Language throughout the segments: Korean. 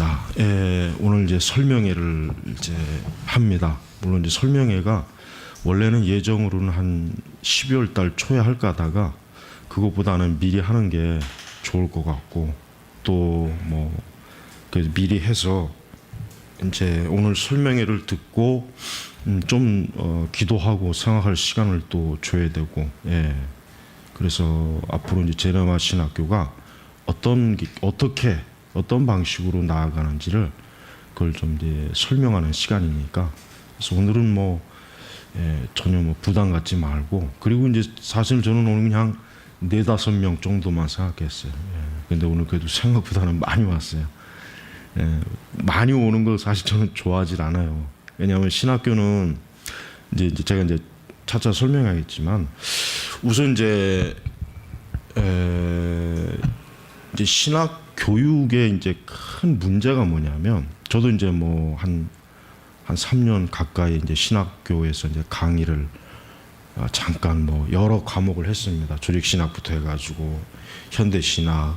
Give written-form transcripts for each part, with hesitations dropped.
자, 오늘 이제 설명회를 이제 합니다. 물론 이제 설명회가 원래는 예정으로는 한 12월 달 초에 할까 하다가 그것보다는 미리 하는 게 좋을 것 같고 또 뭐 미리 해서 이제 오늘 설명회를 듣고 좀 기도하고 생각할 시간을 또 줘야 되고, 그래서 앞으로 이제 제네바 신학교가 어떤 방식으로 나아가는지를 그걸 좀 이제 설명하는 시간이니까, 그래서 오늘은 전혀 부담 갖지 말고, 그리고 이제 사실 저는 오늘 그냥 4-5명 정도만 생각했어요. 근데 오늘 그래도 생각보다는 많이 왔어요. 많이 오는 걸 사실 저는 좋아하질 않아요. 왜냐하면 신학교는 이제 제가 이제 차차 설명하겠지만, 우선 이제 신학 교육의 이제 큰 문제가 뭐냐면, 저도 이제 한 3년 가까이 이제 신학교에서 이제 강의를 잠깐 여러 과목을 했습니다. 조직 신학부터 해가지고 현대 신학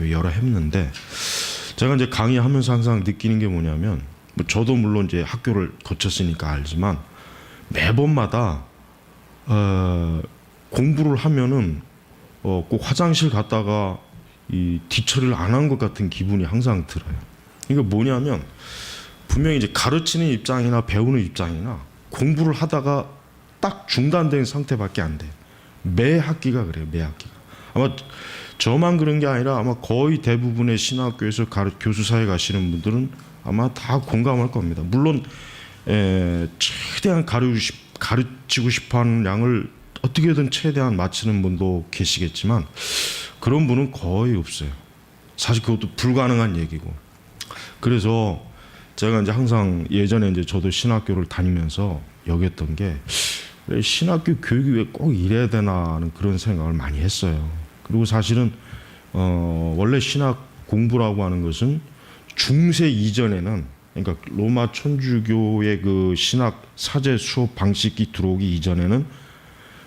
여러 했는데, 제가 이제 강의하면서 항상 느끼는 게 뭐냐면, 저도 물론 이제 학교를 거쳤으니까 알지만 매번마다 공부를 하면은 꼭 화장실 갔다가 이 뒤처리를 안 한 것 같은 기분이 항상 들어요. 이게 뭐냐면, 분명히 이제 가르치는 입장이나 배우는 입장이나 공부를 하다가 딱 중단된 상태밖에 안 돼요. 매 학기가 그래요. 매 학기가. 아마 저만 그런 게 아니라 아마 거의 대부분의 신학교에서 교수 사회 가시는 분들은 아마 다 공감할 겁니다. 물론 최대한 가르치고 싶어하는 양을 어떻게든 최대한 맞추는 분도 계시겠지만 그런 분은 거의 없어요. 사실 그것도 불가능한 얘기고. 그래서 제가 이제 항상 예전에 이제 저도 신학교를 다니면서 여겼던 게, 왜 신학교 교육이 왜 꼭 이래야 되나 하는 그런 생각을 많이 했어요. 그리고 사실은 원래 신학 공부라고 하는 것은 중세 이전에는, 그러니까 로마 천주교의 그 신학 사제 수업 방식이 들어오기 이전에는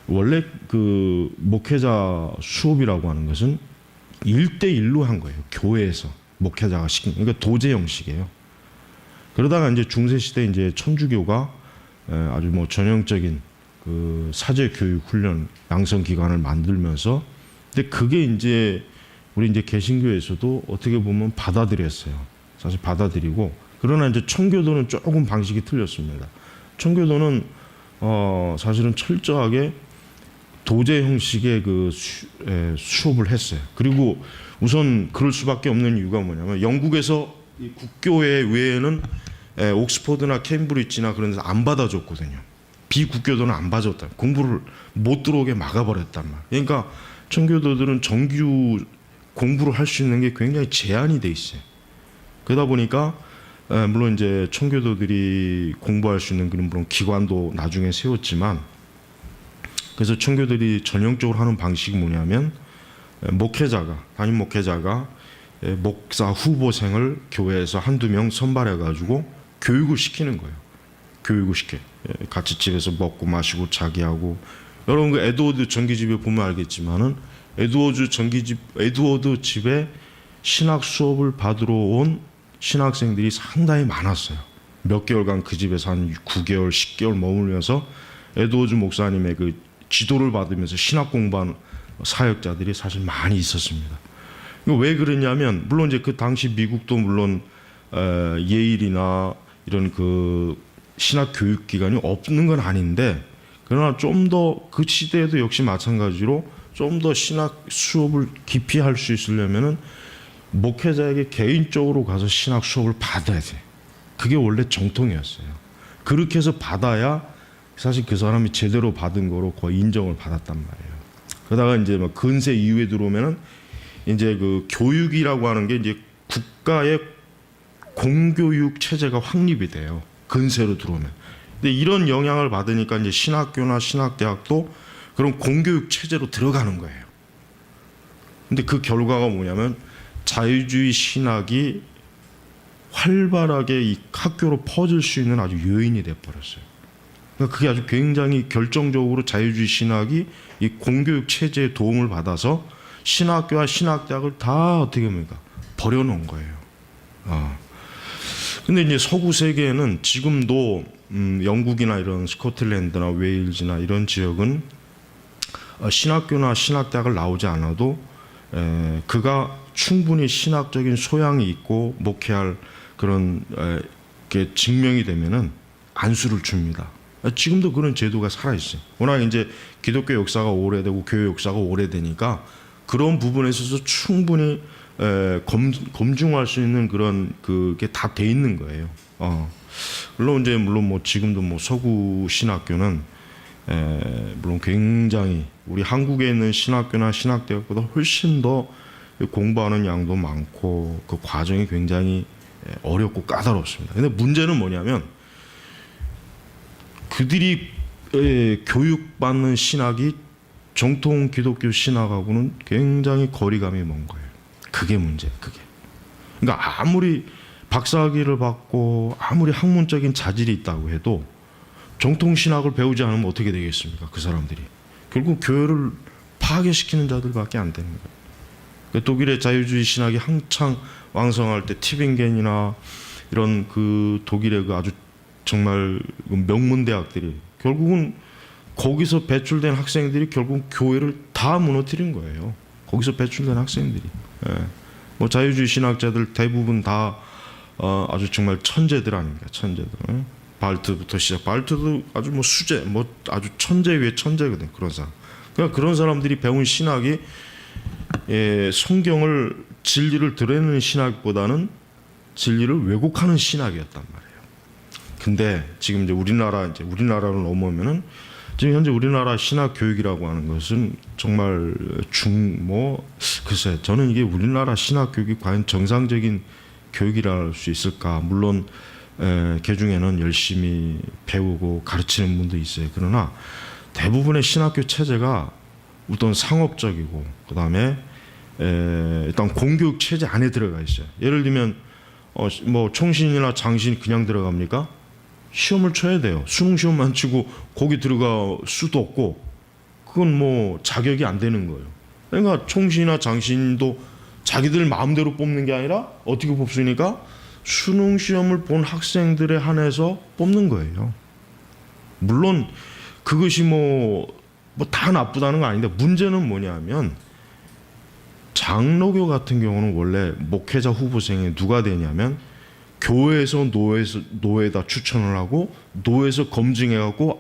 원래 그 목회자 수업이라고 하는 것은 1대1로 한 거예요. 교회에서 목회자가 시킨, 그러니까 도제 형식이에요. 그러다가 이제 중세 시대 이제 천주교가 아주 전형적인 그 사제 교육 훈련 양성 기관을 만들면서, 근데 그게 이제 우리 이제 개신교에서도 어떻게 보면 받아들였어요. 사실 받아들이고, 그러나 이제 청교도는 조금 방식이 틀렸습니다. 청교도는 사실은 철저하게 도제 형식의 그 수업을 했어요. 그리고 우선 그럴 수밖에 없는 이유가 뭐냐면, 영국에서 이 국교회 외에는 옥스퍼드나 케임브리지나 그런 데서 안 받아줬거든요. 비국교도는 안 받아줬다. 공부를 못 들어오게 막아버렸단 말이에요. 그러니까 청교도들은 정규 공부를 할 수 있는 게 굉장히 제한이 돼 있어요. 그러다 보니까 물론 이제 청교도들이 공부할 수 있는 그런 물론 기관도 나중에 세웠지만, 그래서 청교도들이 전형적으로 하는 방식이 뭐냐면, 담임 목회자가 목사 후보생을 교회에서 한두 명 선발해가지고 교육을 시키는 거예요. 교육을 시켜. 같이 집에서 먹고 마시고 자기하고. 여러분 그 에드워드 전기집에 보면 알겠지만은, 에드워드 집에 신학 수업을 받으러 온 신학생들이 상당히 많았어요. 몇 개월간 그 집에서 한 9개월, 10개월 머물면서 에드워드 목사님의 그 지도를 받으면서 신학 공부한 사역자들이 사실 많이 있었습니다. 왜 그랬냐면, 물론 이제 그 당시 미국도 물론 예일이나 이런 그 신학 교육 기관이 없는 건 아닌데, 그러나 좀 더 그 시대에도 역시 마찬가지로 좀 더 신학 수업을 깊이 할 수 있으려면은 목회자에게 개인적으로 가서 신학 수업을 받아야 돼. 그게 원래 정통이었어요. 그렇게 해서 받아야 사실 그 사람이 제대로 받은 거로 거의 인정을 받았단 말이에요. 그러다가 이제 근세 이후에 들어오면은 이제 그 교육이라고 하는 게 이제 국가의 공교육 체제가 확립이 돼요. 근세로 들어오면. 근데 이런 영향을 받으니까 이제 신학교나 신학대학도 그런 공교육 체제로 들어가는 거예요. 근데 그 결과가 뭐냐면, 자유주의 신학이 활발하게 이 학교로 퍼질 수 있는 아주 요인이 돼버렸어요. 그러니까 그게 아주 굉장히 결정적으로 자유주의 신학이 이 공교육 체제의 도움을 받아서 신학교와 신학대학을 다 어떻게 합니까? 버려놓은 거예요. 근데 이제 서구 세계에는 지금도 영국이나 이런 스코틀랜드나 웨일즈나 이런 지역은 신학교나 신학대학을 나오지 않아도 그가 충분히 신학적인 소양이 있고 목회할 그런 게 증명이 되면은 안수를 줍니다. 지금도 그런 제도가 살아 있어요. 워낙 이제 기독교 역사가 오래되고 교회 역사가 오래되니까 그런 부분에 있어서 충분히 검증할 수 있는 그런 그게 다 돼 있는 거예요. 물론 뭐 지금도 뭐 서구 신학교는 물론 굉장히 우리 한국에 있는 신학교나 신학대학보다 훨씬 더 공부하는 양도 많고 그 과정이 굉장히 어렵고 까다롭습니다. 근데 문제는 뭐냐면 그들이 교육받는 신학이 정통 기독교 신학하고는 굉장히 거리감이 먼 거예요. 그게 문제예요. 그게. 그러니까 아무리 박사학위를 받고 아무리 학문적인 자질이 있다고 해도 정통 신학을 배우지 않으면 어떻게 되겠습니까? 그 사람들이 결국 교회를 파괴시키는 자들밖에 안 되는 거예요. 독일의 자유주의 신학이 한창 왕성할 때 티빙겐이나 이런 그 독일의 그 아주 정말 명문 대학들이 결국은 거기서 배출된 학생들이 결국 교회를 다 무너뜨린 거예요. 거기서 배출된 학생들이. 뭐 자유주의 신학자들 대부분 다 아주 정말 천재들 아닙니까? 천재들. 발트부터 시작. 발트도 아주 뭐 수재, 뭐 아주 천재 위에 천재거든. 그런 사람. 그러니까 그런 사람들이 배운 신학이 성경을 진리를 드러내는 신학보다는 진리를 왜곡하는 신학이었단 말이에요. 근데 지금 이제 우리나라로 넘어오면은 지금 현재 우리나라 신학 교육이라고 하는 것은 정말 글쎄 저는 이게 우리나라 신학 교육이 과연 정상적인 교육이라 할 수 있을까? 물론 개 중에는 열심히 배우고 가르치는 분도 있어요. 그러나 대부분의 신학교 체제가 어떤 상업적이고 그다음에 일단 공교육 체제 안에 들어가 있어요. 예를 들면 뭐 총신이나 장신 그냥 들어갑니까? 시험을 쳐야 돼요. 수능 시험만 치고 거기 들어갈 수도 없고 그건 뭐 자격이 안 되는 거예요. 그러니까 총신이나 장신도 자기들 마음대로 뽑는 게 아니라 어떻게 뽑습니까? 수능 시험을 본 학생들에 한해서 뽑는 거예요. 물론 그것이 뭐 다 나쁘다는 건 아닌데 문제는 뭐냐면 장로교 같은 경우는 원래 목회자 후보생이 누가 되냐면 교회에서 노회에다 추천을 하고 노회에서 검증해갖고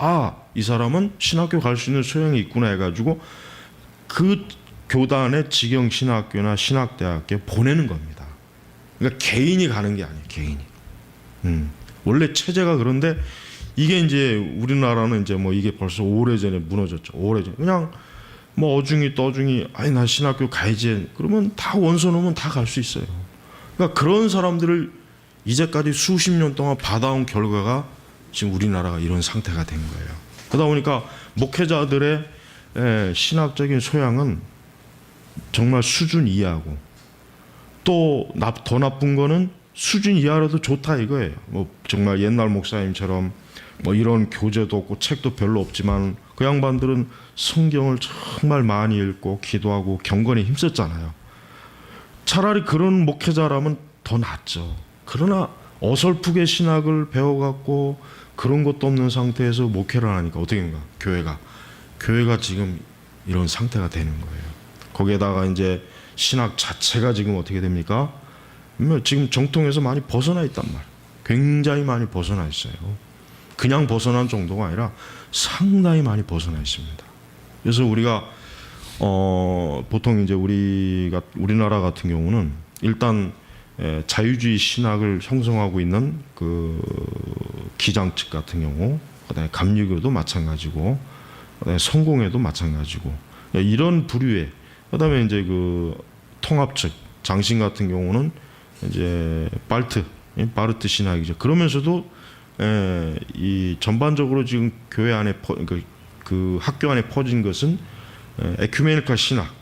이 사람은 신학교 갈 수 있는 소양이 있구나 해가지고 그 교단의 직영신학교나 신학대학교에 보내는 겁니다. 그러니까 개인이 가는 게 아니에요. 개인이. 원래 체제가 그런데 이게 이제 우리나라는 이제 뭐 이게 벌써 오래전에 무너졌죠. 오래전 그냥 뭐 어중이 떠중이 나 신학교 가야지 그러면 다 원서 놓으면 다 갈 수 있어요. 그러니까 그런 사람들을 이제까지 수십 년 동안 받아온 결과가 지금 우리나라가 이런 상태가 된 거예요. 그러다 보니까 목회자들의 신학적인 소양은 정말 수준 이하고 또 더 나쁜 거는 수준 이하라도 좋다 이거예요. 뭐 정말 옛날 목사님처럼 뭐 이런 교재도 없고 책도 별로 없지만 그 양반들은 성경을 정말 많이 읽고 기도하고 경건에 힘썼잖아요. 차라리 그런 목회자라면 더 낫죠. 그러나 어설프게 신학을 배워갖고 그런 것도 없는 상태에서 목회를 하니까 어떻게 된가? 교회가 지금 이런 상태가 되는 거예요. 거기에다가 이제 신학 자체가 지금 어떻게 됩니까? 지금 정통에서 많이 벗어나 있단 말이에요. 굉장히 많이 벗어나 있어요. 그냥 벗어난 정도가 아니라 상당히 많이 벗어나 있습니다. 그래서 우리가 보통 이제 우리나라 같은 경우는 일단 자유주의 신학을 형성하고 있는 그 기장 측 같은 경우, 그다음에 감리교도 마찬가지고, 그다음에 성공회도 마찬가지고 이런 부류의 그다음에 이제 그 통합 측 장신 같은 경우는 이제 바르트 신학이죠. 그러면서도 이 전반적으로 지금 교회 안에 그 학교 안에 퍼진 것은 에큐메니컬 신학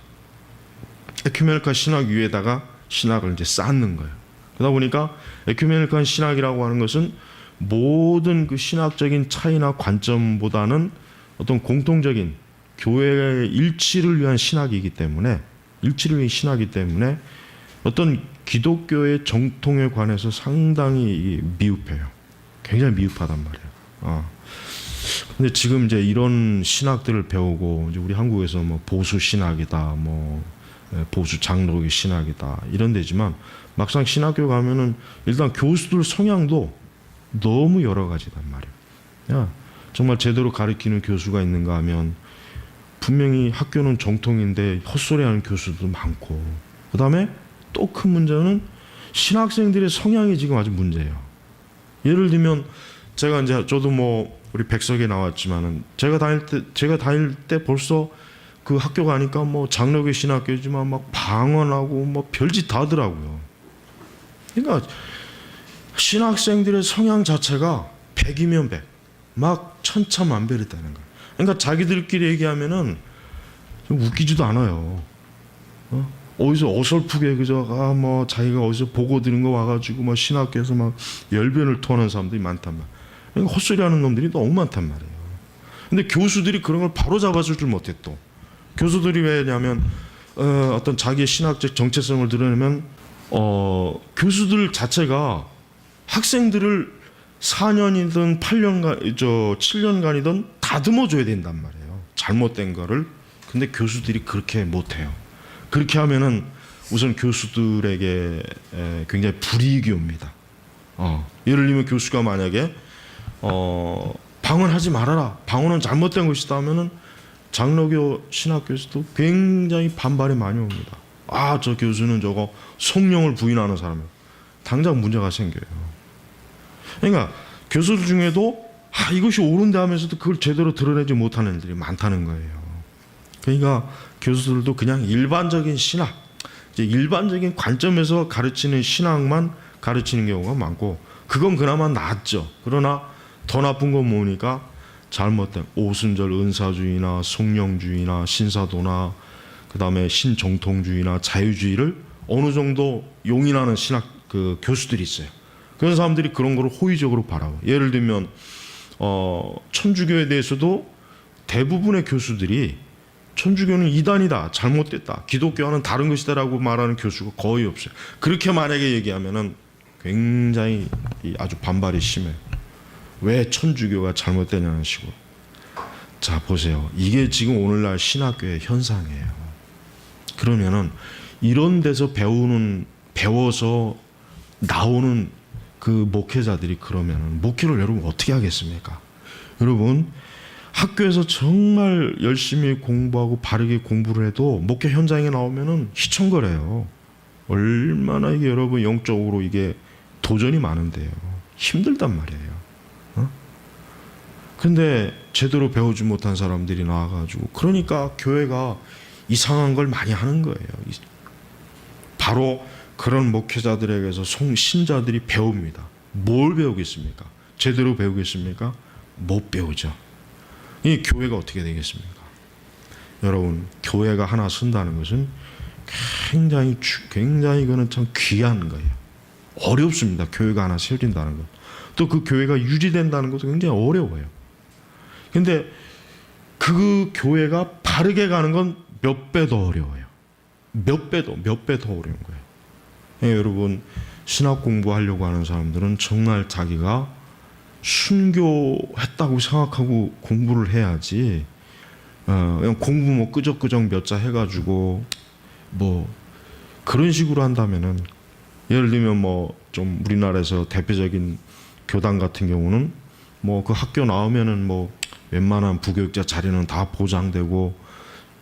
위에다가 신학을 이제 쌓는 거예요. 그러다 보니까 에큐메니컬 신학이라고 하는 것은 모든 그 신학적인 차이나 관점보다는 어떤 공통적인 교회의 일치를 위한 신학이기 때문에 어떤 기독교의 정통에 관해서 상당히 미흡해요. 굉장히 미흡하단 말이에요. 근데 지금 이제 이런 신학들을 배우고 이제 우리 한국에서 뭐 보수 신학이다, 뭐 보수 장로교 신학이다 이런 데지만 막상 신학교 가면은 일단 교수들 성향도 너무 여러 가지단 말이에요. 야, 정말 제대로 가르치는 교수가 있는가 하면 분명히 학교는 정통인데 헛소리하는 교수도 많고, 그 다음에 또 큰 문제는 신학생들의 성향이 지금 아주 문제예요. 예를 들면 제가 이제 저도 뭐 우리 백석에 나왔지만은 제가 다닐 때 벌써 그 학교 가니까 뭐 장로교 신학교지만 막 방언하고 뭐 별짓 다 하더라고요. 그러니까 신학생들의 성향 자체가 100이면 100, 막 천차만별이다는 거예요. 그러니까 자기들끼리 얘기하면은 좀 웃기지도 않아요. 어디서 어설프게 그저 뭐 자기가 어디서 보고 들은 거 와가지고 뭐 신학교에서 막 열변을 토하는 사람들이 많단 말이에요. 그러니까 헛소리하는 놈들이 너무 많단 말이에요. 근데 교수들이 그런 걸 바로 잡아줄 줄 못해. 또 교수들이 왜냐면 어떤 자기의 신학적 정체성을 드러내면 교수들 자체가 학생들을 4년이든 7년간이든 다듬어줘야 된단 말이에요. 잘못된 거를. 근데 교수들이 그렇게 못해요. 그렇게 하면은 우선 교수들에게 굉장히 불이익이 옵니다. 예를 들면 교수가 만약에 방언하지 말아라, 방언은 잘못된 것이다 하면은 장로교 신학교에서도 굉장히 반발이 많이 옵니다. 저 교수는 저거 성령을 부인하는 사람이에요. 당장 문제가 생겨요. 그러니까 교수들 중에도 이것이 옳은데 하면서도 그걸 제대로 드러내지 못하는 일들이 많다는 거예요. 그러니까 교수들도 그냥 일반적인 신학, 이제 일반적인 관점에서 가르치는 신학만 가르치는 경우가 많고, 그건 그나마 낫죠. 그러나 더 나쁜 건 뭐니까 잘못된 오순절 은사주의나 성령주의나 신사도나 그 다음에 신정통주의나 자유주의를 어느 정도 용인하는 신학 그 교수들이 있어요. 그런 사람들이 그런 거를 호의적으로 바라봐요. 예를 들면 천주교에 대해서도 대부분의 교수들이 천주교는 이단이다, 잘못됐다, 기독교와는 다른 것이다라고 말하는 교수가 거의 없어요. 그렇게 만약에 얘기하면은 굉장히 아주 반발이 심해요. 왜 천주교가 잘못되냐는 식으로. 자, 보세요. 이게 지금 오늘날 신학교의 현상이에요. 그러면은 이런 데서 배워서 나오는 그 목회자들이 그러면은 목회를 여러분 어떻게 하겠습니까? 여러분, 학교에서 정말 열심히 공부하고 바르게 공부를 해도 목회 현장에 나오면은 휘청거려요. 얼마나 이게 여러분 영적으로 이게 도전이 많은데요. 힘들단 말이에요. 근데 제대로 배우지 못한 사람들이 나와가지고, 그러니까 교회가 이상한 걸 많이 하는 거예요. 바로 그런 목회자들에게서 신자들이 배웁니다. 뭘 배우겠습니까? 제대로 배우겠습니까? 못 배우죠. 이 교회가 어떻게 되겠습니까? 여러분, 교회가 하나 쓴다는 것은 굉장히 이거는 참 귀한 거예요. 어렵습니다. 교회가 하나 세워진다는 것. 또 그 교회가 유지된다는 것도 굉장히 어려워요. 근데 그 교회가 바르게 가는 건 몇 배 더 어려워요. 몇 배 더 어려운 거예요. 여러분, 신학 공부하려고 하는 사람들은 정말 자기가 순교했다고 생각하고 공부를 해야지, 그냥 공부 뭐 끄적끄적 몇 자 해가지고 뭐 그런 식으로 한다면은, 예를 들면 뭐 좀 우리나라에서 대표적인 교단 같은 경우는 뭐 그 학교 나오면은 뭐 웬만한 부교육자 자리는 다 보장되고,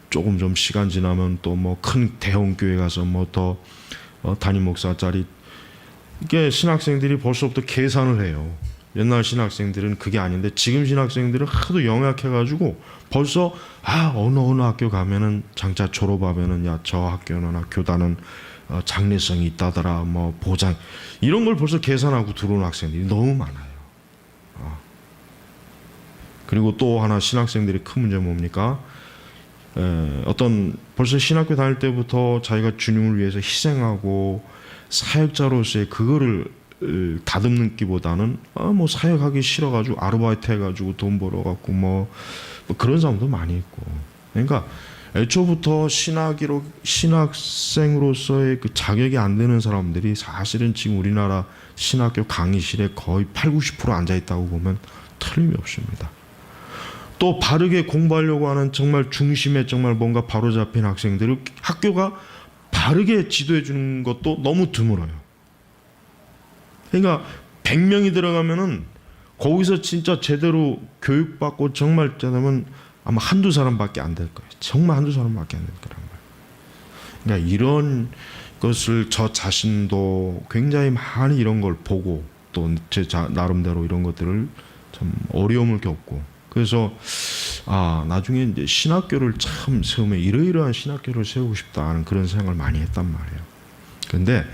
조금 좀 시간 지나면 또 뭐 큰 대형 교회 가서 뭐 더 담임 목사 자리, 이게 신학생들이 벌써부터 계산을 해요. 옛날 신학생들은 그게 아닌데 지금 신학생들은 하도 영약해가지고 벌써 어느 학교 가면은 장차 졸업하면은 야, 저 학교는 교단은 장래성이 있다더라, 뭐 보장, 이런 걸 벌써 계산하고 들어오는 학생들이 너무 많아요. 그리고 또 하나 신학생들의 큰 문제 뭡니까? 벌써 신학교 다닐 때부터 자기가 주님을 위해서 희생하고 사역자로서의 그거를 다듬기보다는 뭐 사역하기 싫어가지고 아르바이트 해가지고 돈 벌어갖고 뭐 그런 사람도 많이 있고. 그러니까 애초부터 신학생으로서의 그 자격이 안 되는 사람들이 사실은 지금 우리나라 신학교 강의실에 거의 80~90% 앉아 있다고 보면 틀림이 없습니다. 또 바르게 공부하려고 하는 정말 중심에 정말 뭔가 바로잡힌 학생들을 학교가 바르게 지도해 주는 것도 너무 드물어요. 그러니까 100명이 들어가면은 거기서 진짜 제대로 교육받고 정말 되면 아마 한두 사람밖에 안 될 거예요. 정말 한두 사람밖에 안 될 거란 말이에요. 그러니까 이런 것을 저 자신도 굉장히 많이 이런 걸 보고 또 제 나름대로 이런 것들을 참 어려움을 겪고, 그래서 나중에 이제 신학교를 참 세우면 이러이러한 신학교를 세우고 싶다는 그런 생각을 많이 했단 말이에요. 그런데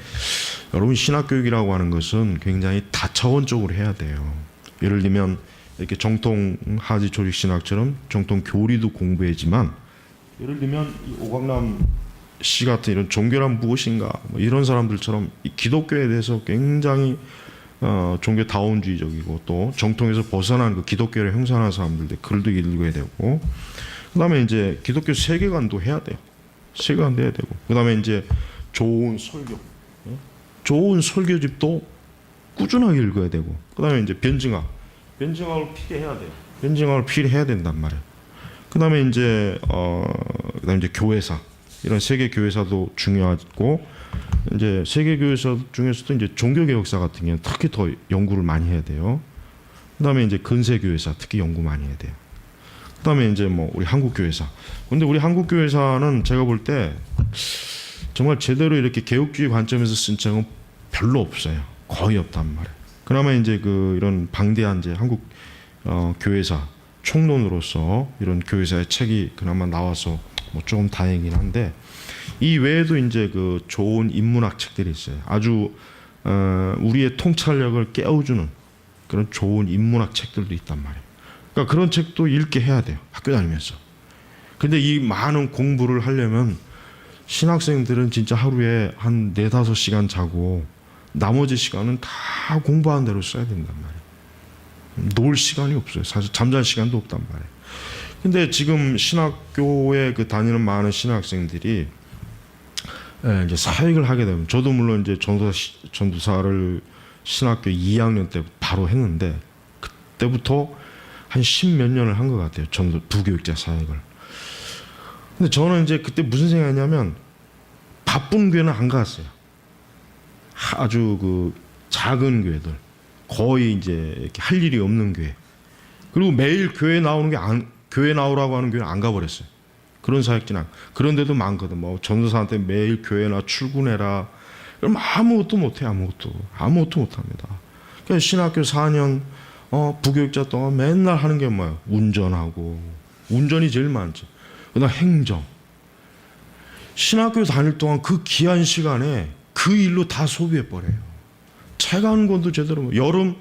여러분, 신학교육이라고 하는 것은 굉장히 다차원적으로 해야 돼요. 예를 들면 이렇게 정통 하지 조직 신학처럼 정통 교리도 공부해지만, 예를 들면 오광남 씨 같은 이런 종교란 무엇인가 뭐 이런 사람들처럼 이 기독교에 대해서 굉장히 종교 다원주의적이고 또 정통에서 벗어난 그 기독교를 형성하는 사람들도 글도 읽어야 되고, 그다음에 이제 기독교 세계관도 해야 돼요. 세계관도 해야 되고, 그다음에 이제 좋은 설교, 좋은 설교집도 꾸준하게 읽어야 되고, 그다음에 이제 변증학을 필해야 돼요. 변증학을 필해야 된단 말이에요. 그다음에 이제 교회사, 이런 세계 교회사도 중요하고, 이제 세계 교회사 중에서도 이제 종교 개혁사 같은 경우는 특히 더 연구를 많이 해야 돼요. 그다음에 이제 근세 교회사 특히 연구 많이 해야 돼요. 그다음에 이제 뭐 우리 한국 교회사. 근데 우리 한국 교회사는 제가 볼 때 정말 제대로 이렇게 개혁주의 관점에서 쓴 책은 별로 없어요. 거의 없단 말이에요. 그나마 이제 이런 방대한 이제 한국 교회사 총론으로서 이런 교회사의 책이 그나마 나와서 뭐 조금 다행이긴 한데, 이 외에도 이제 좋은 인문학 책들이 있어요. 아주 우리의 통찰력을 깨워주는 그런 좋은 인문학 책들도 있단 말이에요. 그러니까 그런 책도 읽게 해야 돼요. 학교 다니면서. 근데 이 많은 공부를 하려면 신학생들은 진짜 하루에 한 4~5시간 자고 나머지 시간은 다 공부하는 대로 써야 된단 말이에요. 놀 시간이 없어요. 사실 잠잘 시간도 없단 말이에요. 근데 지금 신학교에 다니는 많은 신학생들이 이제 사역을 하게 되면, 저도 물론 이제 전도사를 신학교 2학년 때 바로 했는데 그때부터 한 10몇 년을 한 것 같아요. 부교육자 사역을. 근데 저는 이제 그때 무슨 생각했냐면, 바쁜 교회는 안 갔어요. 아주 작은 교회들, 거의 이제 이렇게 할 일이 없는 교회, 그리고 매일 교회 나오라고 하는 교회는 안 가버렸어요. 그런 사역지는 그런데도 많거든. 뭐 전도사한테 매일 교회나 출근해라. 그럼 아무것도 못해. 아무것도 못합니다. 그러니까 신학교 4년 부교육자 동안 맨날 하는 게 뭐예요? 운전이 제일 많죠. 그다음 행정. 신학교 다닐 동안 그 귀한 시간에 그 일로 다 소비해 버려요. 책 한 권도 제대로, 여름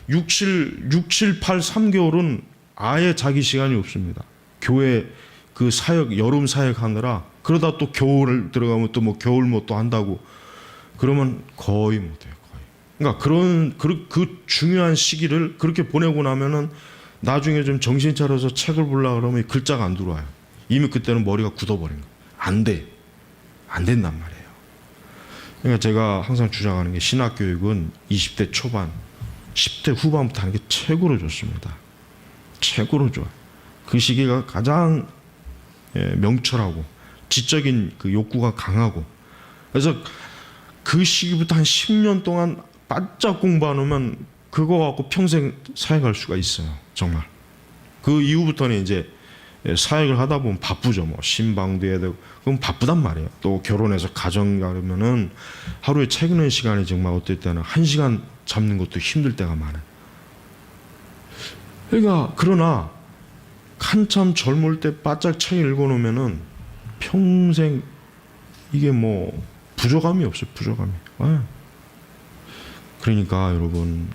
6, 7, 8, 3개월은 아예 자기 시간이 없습니다. 교회 사역, 여름 사역 하느라. 그러다 또 겨울 들어가면 또 뭐 겨울 뭐 또 한다고 그러면 거의 못해요. 거의. 그러니까 그 중요한 시기를 그렇게 보내고 나면은 나중에 좀 정신 차려서 책을 보려고 그러면 글자가 안 들어와요. 이미 그때는 머리가 굳어버린 거예요. 안 된단 말이에요. 그러니까 제가 항상 주장하는 게, 신학교육은 20대 초반, 10대 후반부터 하는 게 최고로 좋습니다. 최고로 좋아요. 그 시기가 가장 명철하고 지적인 욕구가 강하고, 그래서 그 시기부터 한 10년 동안 바짝 공부 안 하면 그거 갖고 평생 사역할 수가 있어요. 정말. 그 이후부터는 이제 사역을 하다 보면 바쁘죠. 뭐 신방도 해야 되고, 그럼 바쁘단 말이에요. 또 결혼해서 가정 가려면은 하루에 책 읽는 시간이 정말 어떨 때는 1시간 잡는 것도 힘들 때가 많아요. 그러나 한참 젊을 때 바짝 책 읽어놓으면은 평생 이게 뭐 부족함이 없어요. 부족함이. 그러니까 여러분,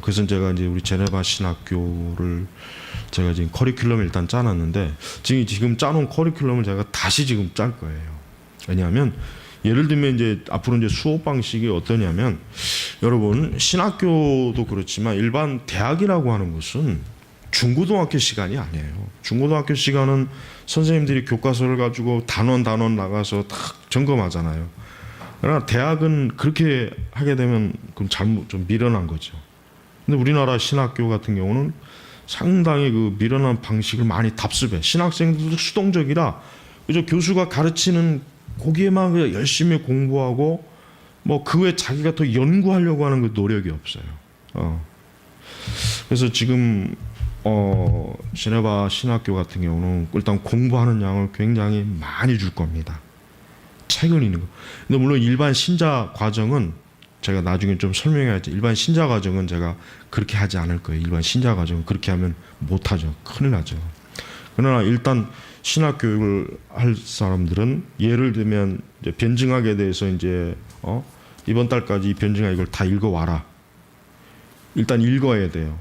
그래서 제가 이제 우리 제네바 신학교를 제가 지금 커리큘럼을 일단 짜놨는데, 지금 짜놓은 커리큘럼을 제가 다시 지금 짤 거예요. 왜냐하면 예를 들면 이제 앞으로 이제 수업 방식이 어떠냐면, 여러분 신학교도 그렇지만 일반 대학이라고 하는 것은 중고등학교 시간이 아니에요. 중고등학교 시간은 선생님들이 교과서를 가지고 단원 나가서 딱 점검하잖아요. 그러나 대학은 그렇게 하게 되면 그건 잘못 좀 미련한 거죠. 근데 우리나라 신학교 같은 경우는 상당히 그 미련한 방식을 많이 답습해. 신학생들도 수동적이라 그저 교수가 가르치는 거기에만 그냥 열심히 공부하고 뭐 그 외에 자기가 더 연구하려고 하는 그 노력이 없어요. 그래서 지금 시네바 신학교 같은 경우는 일단 공부하는 양을 굉장히 많이 줄 겁니다. 책을 읽는 거. 근데 물론 일반 신자 과정은 제가 나중에 좀 설명해야지. 일반 신자 과정은 제가 그렇게 하지 않을 거예요. 일반 신자 과정은 그렇게 하면 못하죠. 큰일 나죠. 그러나 일단 신학 교육을 할 사람들은 예를 들면 이제 변증학에 대해서 이제 이번 달까지 이 변증학 이걸 다 읽어와라. 일단 읽어야 돼요.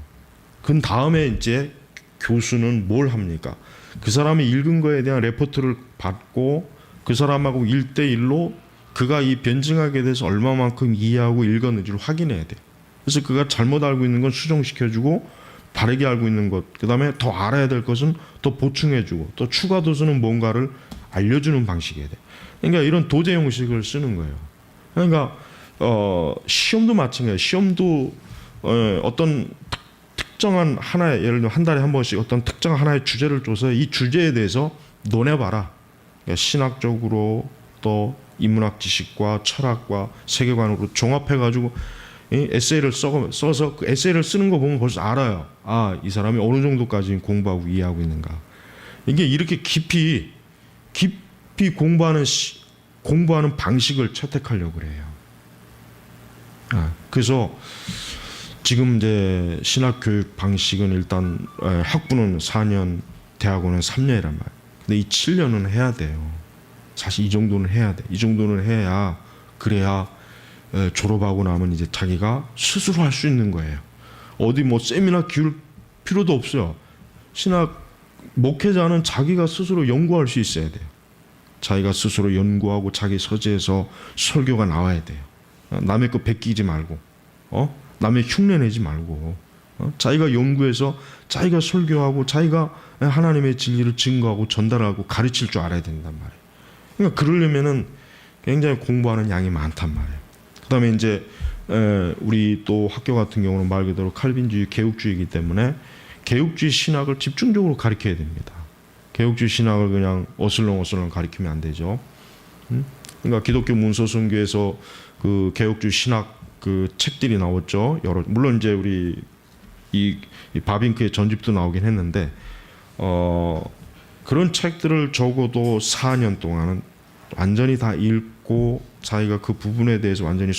그 다음에 이제 교수는 뭘 합니까? 그 사람이 읽은 거에 대한 레포트를 받고 그 사람하고 1대1로 그가 이 변증학에 대해서 얼마만큼 이해하고 읽었는지를 확인해야 돼요. 그래서 그가 잘못 알고 있는 건 수정시켜주고 바르게 알고 있는 것, 그 다음에 더 알아야 될 것은 더 보충해주고 또 추가 도서는 뭔가를 알려주는 방식이어야 돼요. 그러니까 이런 도제 형식을 쓰는 거예요. 그러니까 시험도 마찬가지예요. 시험도 어떤 특정한 하나의, 예를 들면 한 달에 한 번씩 어떤 특정한 하나의 주제를 줘서 이 주제에 대해서 논해봐라. 그러니까 신학적으로 또 인문학 지식과 철학과 세계관으로 종합해가지고 에세이를 써서 그 에세이를 쓰는 거 보면 벌써 알아요. 아, 이 사람이 어느 정도까지 공부하고 이해하고 있는가. 이게 이렇게 깊이 공부하는 방식을 채택하려고 그래요. 그래서 지금 이제 신학 교육 방식은 일단 학부는 4년, 대학원은 3년이란 말이에요. 근데 이 7년은 해야 돼요. 사실 이 정도는 해야 돼. 이 정도는 해야 그래야 졸업하고 나면 이제 자기가 스스로 할 수 있는 거예요. 어디 뭐 세미나 기울 필요도 없어요. 신학 목회자는 자기가 스스로 연구할 수 있어야 돼요. 자기가 스스로 연구하고 자기 서재에서 설교가 나와야 돼요. 남의 거 베끼지 말고, 남의 흉내 내지 말고, 자기가 연구해서 자기가 설교하고 자기가 하나님의 진리를 증거하고 전달하고 가르칠 줄 알아야 된단 말이에요. 그러니까 그러려면은 굉장히 공부하는 양이 많단 말이에요. 그다음에 이제 우리 또 학교 같은 경우는 말 그대로 칼빈주의 개혁주의이기 때문에 개혁주의 신학을 집중적으로 가르쳐야 됩니다. 개혁주의 신학을 그냥 어슬렁어슬렁 가르치면 안 되죠. 그러니까 기독교 문서선교에서 그 개혁주의 신학 그 책들이 나왔죠. 물론 이제 우리 이 바빙크의 전집도 나오긴 했는데 그런 책들을 적어도 4년 동안은 완전히 다 읽고 자기가 그 부분에 대해서 완전히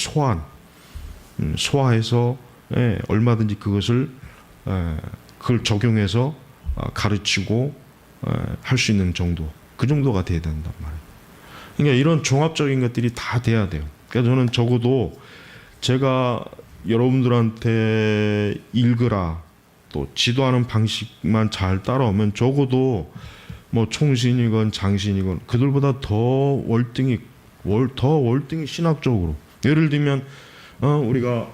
소화해서 얼마든지 그걸 적용해서 가르치고 할 수 있는 정도, 그 정도가 돼야 된단 말이에요. 그러니까 이런 종합적인 것들이 다 돼야 돼요. 그러니까 저는 적어도 제가 여러분들한테 읽으라 또 지도하는 방식만 잘 따라오면 적어도 뭐 총신이건 장신이건 그들보다 더 월등히 신학적으로, 예를 들면 우리가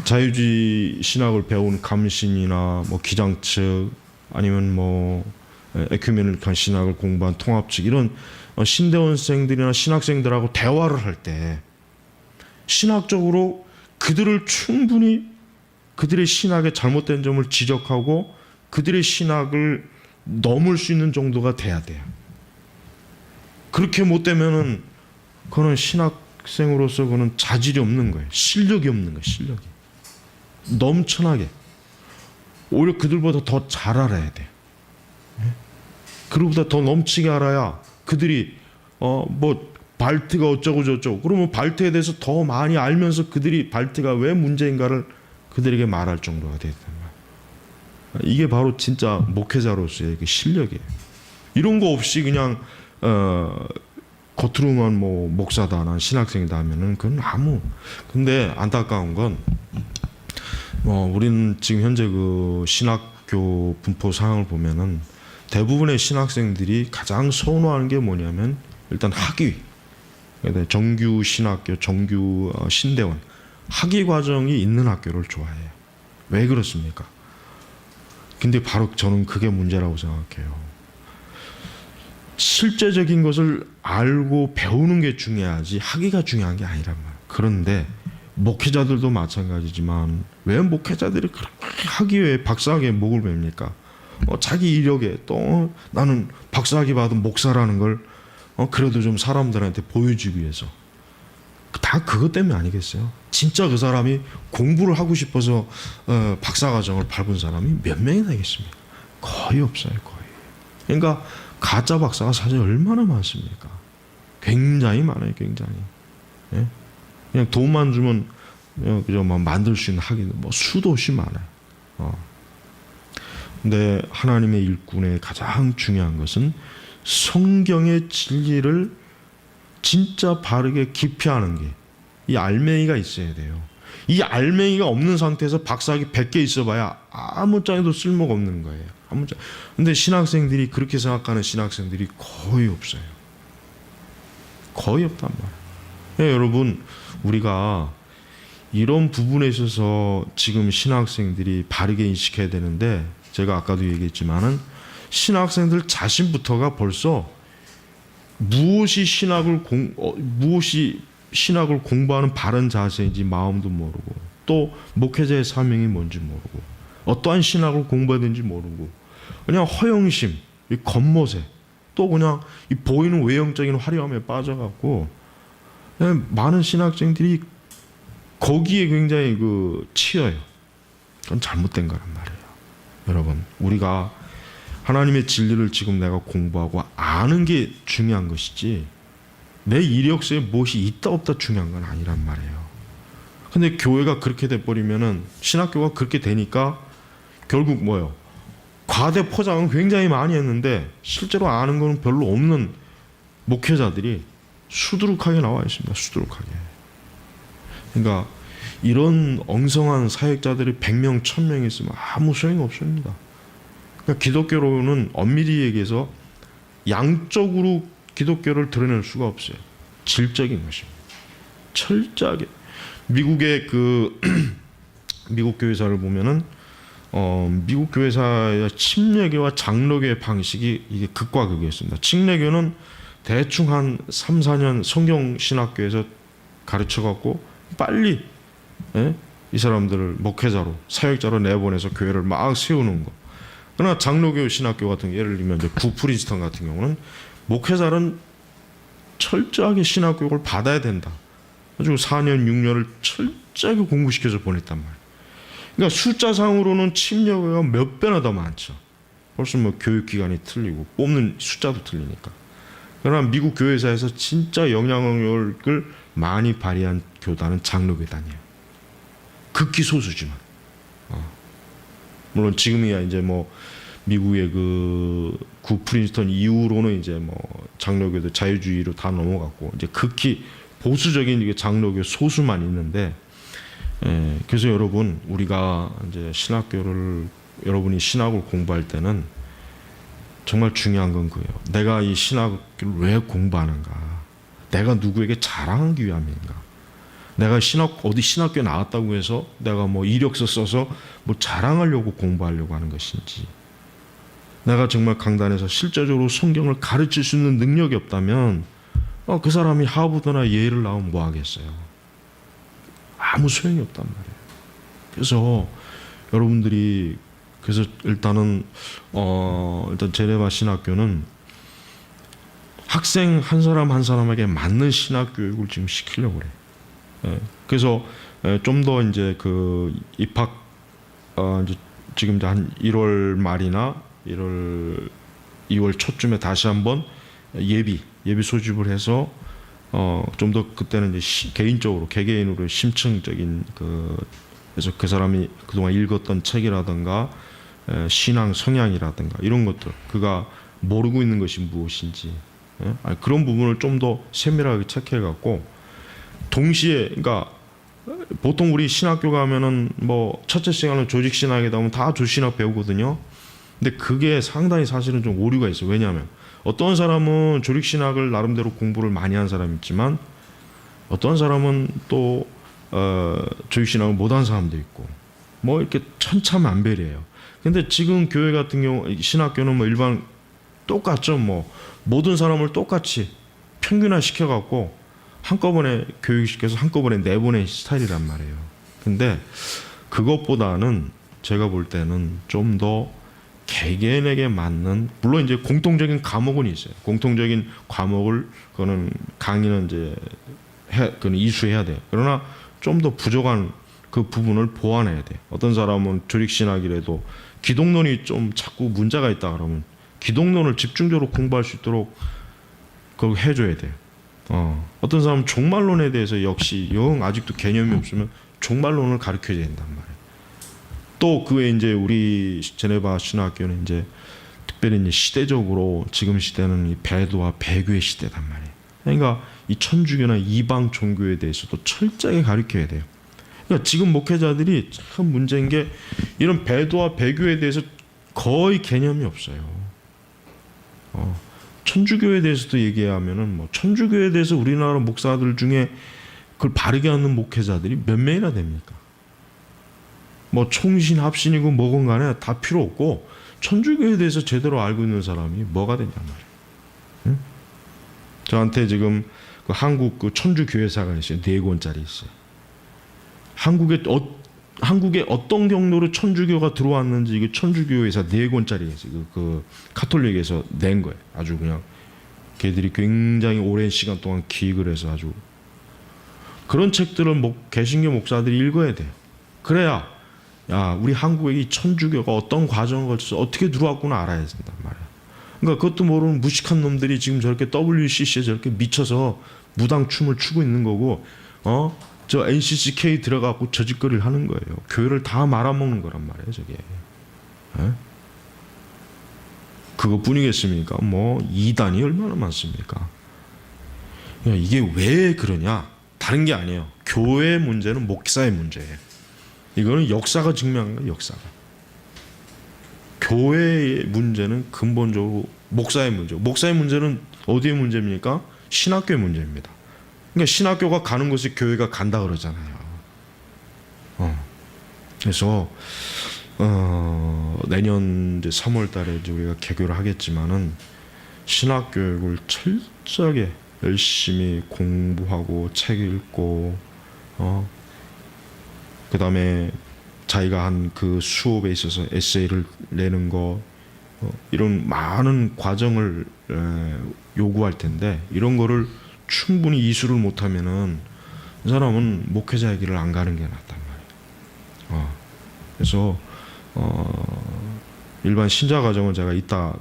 자유주의 신학을 배운 감신이나 뭐 기장측 아니면 뭐 에큐메니컬 신학을 공부한 통합측 이런 신대원생들이나 신학생들하고 대화를 할 때 신학적으로 그들을 충분히 그들의 신학의 잘못된 점을 지적하고 그들의 신학을 넘을 수 있는 정도가 돼야 돼요. 그렇게 못 되면은 그거는 신학생으로서 그거는 자질이 없는 거예요. 실력이 없는 거예요. 실력이 넘쳐나게 오히려 그들보다 더 잘 알아야 돼요. 그들보다 더 넘치게 알아야 그들이 뭐 발트가 어쩌고 저쩌고 그러면 발트에 대해서 더 많이 알면서 그들이 발트가 왜 문제인가를 그들에게 말할 정도가 되단 말이에요. 이게 바로 진짜 목회자로서의 그 실력이에요. 이런 거 없이 그냥 겉으로만 뭐 목사다 난 신학생이다 하면은 그건 근데 안타까운 건 우리는 지금 현재 그 신학교 분포 상황을 보면은 대부분의 신학생들이 가장 선호하는 게 뭐냐면 일단 학위, 정규 신학교, 정규 신대원 학위 과정이 있는 학교를 좋아해요. 왜 그렇습니까? 근데 바로 저는 그게 문제라고 생각해요. 실제적인 것을 알고 배우는 게 중요하지 하기가 중요한 게 아니란 말이에요. 그런데 목회자들도 마찬가지지만 왜 목회자들이 그렇게 하기 위해 박사학위에 목을 맵니까? 자기 이력에 또 나는 박사학위 받은 목사라는 걸 그래도 좀 사람들한테 보여주기 위해서. 다 그것 때문에 아니겠어요? 진짜 그 사람이 공부를 하고 싶어서 박사과정을 밟은 사람이 몇 명이나 되겠습니까? 거의 없어요. 거의. 그러니까 가짜 박사가 사실 얼마나 많습니까? 굉장히 많아요. 굉장히. 예? 그냥 돈만 주면 그저 막 만들 수 있는 학위는 뭐 수도 없이 많아요. 근데 하나님의 일꾼의 가장 중요한 것은 성경의 진리를 진짜 바르게 깊이 아는 게 이 알맹이가 있어야 돼요. 이 알맹이가 없는 상태에서 박사학위 100개 있어봐야 아무짝에도 쓸모가 없는 거예요. 아무짝. 근데 신학생들이 그렇게 생각하는 신학생들이 거의 없어요. 거의 없단 말이에요. 네, 여러분 우리가 이런 부분에 있어서 지금 신학생들이 바르게 인식해야 되는데 제가 아까도 얘기했지만은 신학생들 자신부터가 벌써 무엇이 신학을 공부하는 바른 자세인지 마음도 모르고 또 목회자의 사명이 뭔지 모르고 어떠한 신학을 공부해야 되는지 모르고 그냥 허영심, 이 겉멋에 또 그냥 이 보이는 외형적인 화려함에 빠져갖고 많은 신학생들이 거기에 굉장히 치여요. 그건 잘못된 거란 말이에요. 여러분 우리가 하나님의 진리를 지금 내가 공부하고 아는 게 중요한 것이지 내 이력서에 무엇이 있다 없다 중요한 건 아니란 말이에요. 근데 교회가 그렇게 돼버리면은 신학교가 그렇게 되니까 결국 뭐예요? 과대 포장은 굉장히 많이 했는데 실제로 아는 건 별로 없는 목회자들이 수두룩하게 나와 있습니다. 수두룩하게. 그러니까 이런 엉성한 사역자들이 100명, 1000명 있으면 아무 소용이 없습니다. 그러니까 기독교로는 엄밀히 얘기해서 양적으로 기독교를 드러낼 수가 없어요. 질적인 것입니다. 철저하게. 미국의 미국 교회사를 보면은 미국 교회사의 침례교와 장로교의 방식이 이게 극과 극이었습니다. 침례교는 대충 한 3, 4년 성경신학교에서 가르쳐갖고 빨리 이 사람들을 목회자로 사역자로 내보내서 교회를 막 세우는 거. 그러나 장로교 신학교 같은 예를 들면 이제 구프린스턴 같은 경우는 목회자는 철저하게 신학교육을 받아야 된다. 가지고 4년, 6년을 철저하게 공부시켜서 보냈단 말이에요. 그러니까 숫자상으로는 침례교가 몇 배나 더 많죠. 벌써 뭐 교육기관이 틀리고 뽑는 숫자도 틀리니까. 그러나 미국 교회사에서 진짜 영향력을 많이 발휘한 교단은 장로교단이에요. 극히 소수지만. 물론 지금이야 이제 뭐 미국의 구 프린스턴 이후로는 이제 뭐 장로교도 자유주의로 다 넘어갔고 이제 극히 보수적인 이게 장로교 소수만 있는데, 그래서 여러분 우리가 이제 여러분이 신학을 공부할 때는 정말 중요한 건 그예요. 내가 이 신학을 왜 공부하는가? 내가 누구에게 자랑하기 위함인가? 내가 어디 신학교에 나왔다고 해서 내가 뭐 이력서 써서 뭐 자랑하려고 공부하려고 하는 것인지, 내가 정말 강단에서 실제적으로 성경을 가르칠 수 있는 능력이 없다면 그 사람이 하버드나 예일을 나오면 뭐 하겠어요? 아무 소용이 없단 말이에요. 그래서 여러분들이 일단은 일단 제네바 신학교는 학생 한 사람 한 사람에게 맞는 신학 교육을 지금 시키려고 그래. 그래서 좀 더 이제 입학 이제 지금 한 1월 말이나 2월 초쯤에 다시 한번 예비 소집을 해서 좀 더 그때는 이제 개인적으로 개개인으로 심층적인 그래서 그 사람이 그동안 읽었던 책이라든가 신앙 성향이라든가 이런 것들, 그가 모르고 있는 것이 무엇인지 그런 부분을 좀 더 세밀하게 체크해 갖고, 동시에 그러니까 보통 우리 신학교 가면은 뭐 첫째 시간은 조직 신학이다 보면 다 조신학 배우거든요. 근데 그게 상당히 사실은 좀 오류가 있어요. 왜냐하면 어떤 사람은 조직 신학을 나름대로 공부를 많이 한 사람이 있지만 어떤 사람은 또 조직 신학을 못한 사람도 있고 뭐 이렇게 천차만별이에요. 근데 지금 교회 같은 경우 신학교는 뭐 일반 똑같죠. 뭐 모든 사람을 똑같이 평균화 시켜갖고 한꺼번에 교육시켜서 한꺼번에 내보낸 스타일이란 말이에요. 근데 그것보다는 제가 볼 때는 좀 더 개개인에게 맞는, 물론 이제 공통적인 과목은 있어요. 공통적인 과목을 그거는 강의는 이제 그건 이수해야 돼요. 그러나 좀 더 부족한 그 부분을 보완해야 돼. 어떤 사람은 조직신학이라도 기독론이 좀 자꾸 문제가 있다 그러면 기독론을 집중적으로 공부할 수 있도록 그걸 해줘야 돼요. 어떤 사람은 종말론에 대해서 역시 영 아직도 개념이 없으면 종말론을 가르쳐야 된단 말이에요. 또 그에 이제 우리 제네바 신학교는 이제 특별히 이제 시대적으로 지금 시대는 이 배도와 배교의 시대단 말이에요. 그러니까 이 천주교나 이방 종교에 대해서도 철저하게 가르쳐야 돼요. 그러니까 지금 목회자들이 참 문제인 게 이런 배도와 배교에 대해서 거의 개념이 없어요. 천주교에 대해서도 얘기하면은 뭐 천주교에 대해서 우리나라 목사들 중에 그걸 바르게 하는 목회자들이 몇 명이나 됩니까? 뭐 총신 합신이고 뭐건 간에 다 필요 없고 천주교에 대해서 제대로 알고 있는 사람이 뭐가 되냔 말이에요. 응? 저한테 지금 그 한국 그 천주교회사가 있어요. 4권짜리 있어요. 한국에 어떤 경로로 천주교가 들어왔는지 이게 천주교회사 4권짜리 있어요. 그 카톨릭에서 낸 거예요. 아주 그냥 걔들이 굉장히 오랜 시간 동안 기획을 해서 아주 그런 책들을 개신교 목사들이 읽어야 돼요. 그래야 야 우리 한국에 이 천주교가 어떤 과정을 거쳐서 어떻게 들어왔구나 알아야 된단 말이야. 그러니까 그것도 모르는 무식한 놈들이 지금 저렇게 WCC에 저렇게 미쳐서 무당 춤을 추고 있는 거고 저 NCCK 들어가고 저짓거리를 하는 거예요. 교회를 다 말아먹는 거란 말이에요 저게. 에? 그것뿐이겠습니까? 뭐 이단이 얼마나 많습니까? 야, 이게 왜 그러냐? 다른 게 아니에요. 교회의 문제는 목사의 문제예요. 이거는 역사가 증명한 거예요. 역사가. 교회의 문제는 근본적으로 목사의 문제. 목사의 문제는 어디의 문제입니까? 신학교의 문제입니다. 그러니까 신학교가 가는 곳에 교회가 간다 그러잖아요. 그래서 내년 이제 3월달에 이제 우리가 개교를 하겠지만은 신학 교육을 철저하게 열심히 공부하고 책 읽고 그 다음에 자기가 한 그 수업에 있어서 에세이를 내는 거 이런 많은 과정을 요구할 텐데 이런 거를 충분히 이수를 못하면은 이 사람은 목회자의 길을 안 가는 게 낫단 말이에요. 그래서 일반 신자 과정은 제가 이따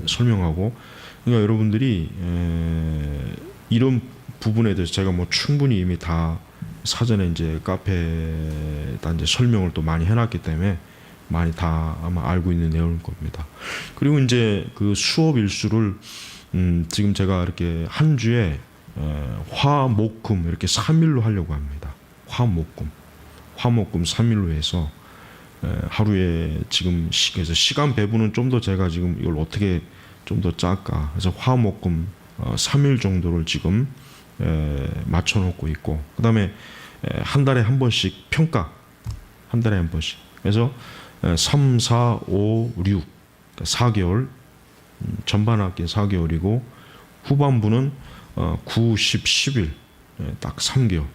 설명하고, 그러니까 여러분들이 이런 부분에 대해서 제가 뭐 충분히 이미 다 사전에 이제 카페에다 이제 설명을 또 많이 해놨기 때문에 많이 다 아마 알고 있는 내용일 겁니다. 그리고 이제 그 수업 일수를 지금 제가 이렇게 한 주에 화, 목, 금 이렇게 3일로 하려고 합니다. 화, 목, 금 3일로 해서 하루에 지금 그래서 시간 배분은 좀 더 제가 지금 이걸 어떻게 좀 더 짤까. 그래서 화, 목, 금 3일 정도를 지금 맞춰놓고 있고, 그 다음에 한 달에 한 번씩 평가, 한 달에 한 번씩. 그래서 3, 4, 5, 6 4개월 전반 학기 4개월이고 후반부는 9, 10, 11 딱 3개월.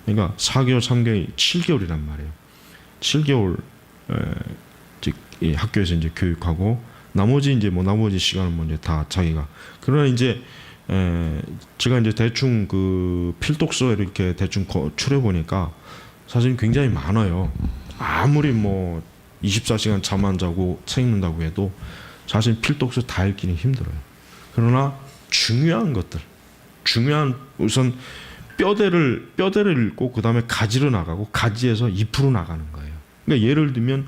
그러니까 4개월, 3개월, 7개월이란 말이에요. 7개월 학교에서 이제 교육하고 나머지 이제 뭐 나머지 시간은 뭐 이제 다 자기가. 그러나 이제 제가 이제 대충 그 필독서 이렇게 대충 추려 보니까 사실 굉장히 많아요. 아무리 뭐 24시간 잠 안 자고 책 읽는다고 해도 사실 필독서 다 읽기는 힘들어요. 그러나 중요한 것들, 중요한 우선 뼈대를 읽고 그 다음에 가지로 나가고 가지에서 잎으로 나가는 거예요. 그러니까 예를 들면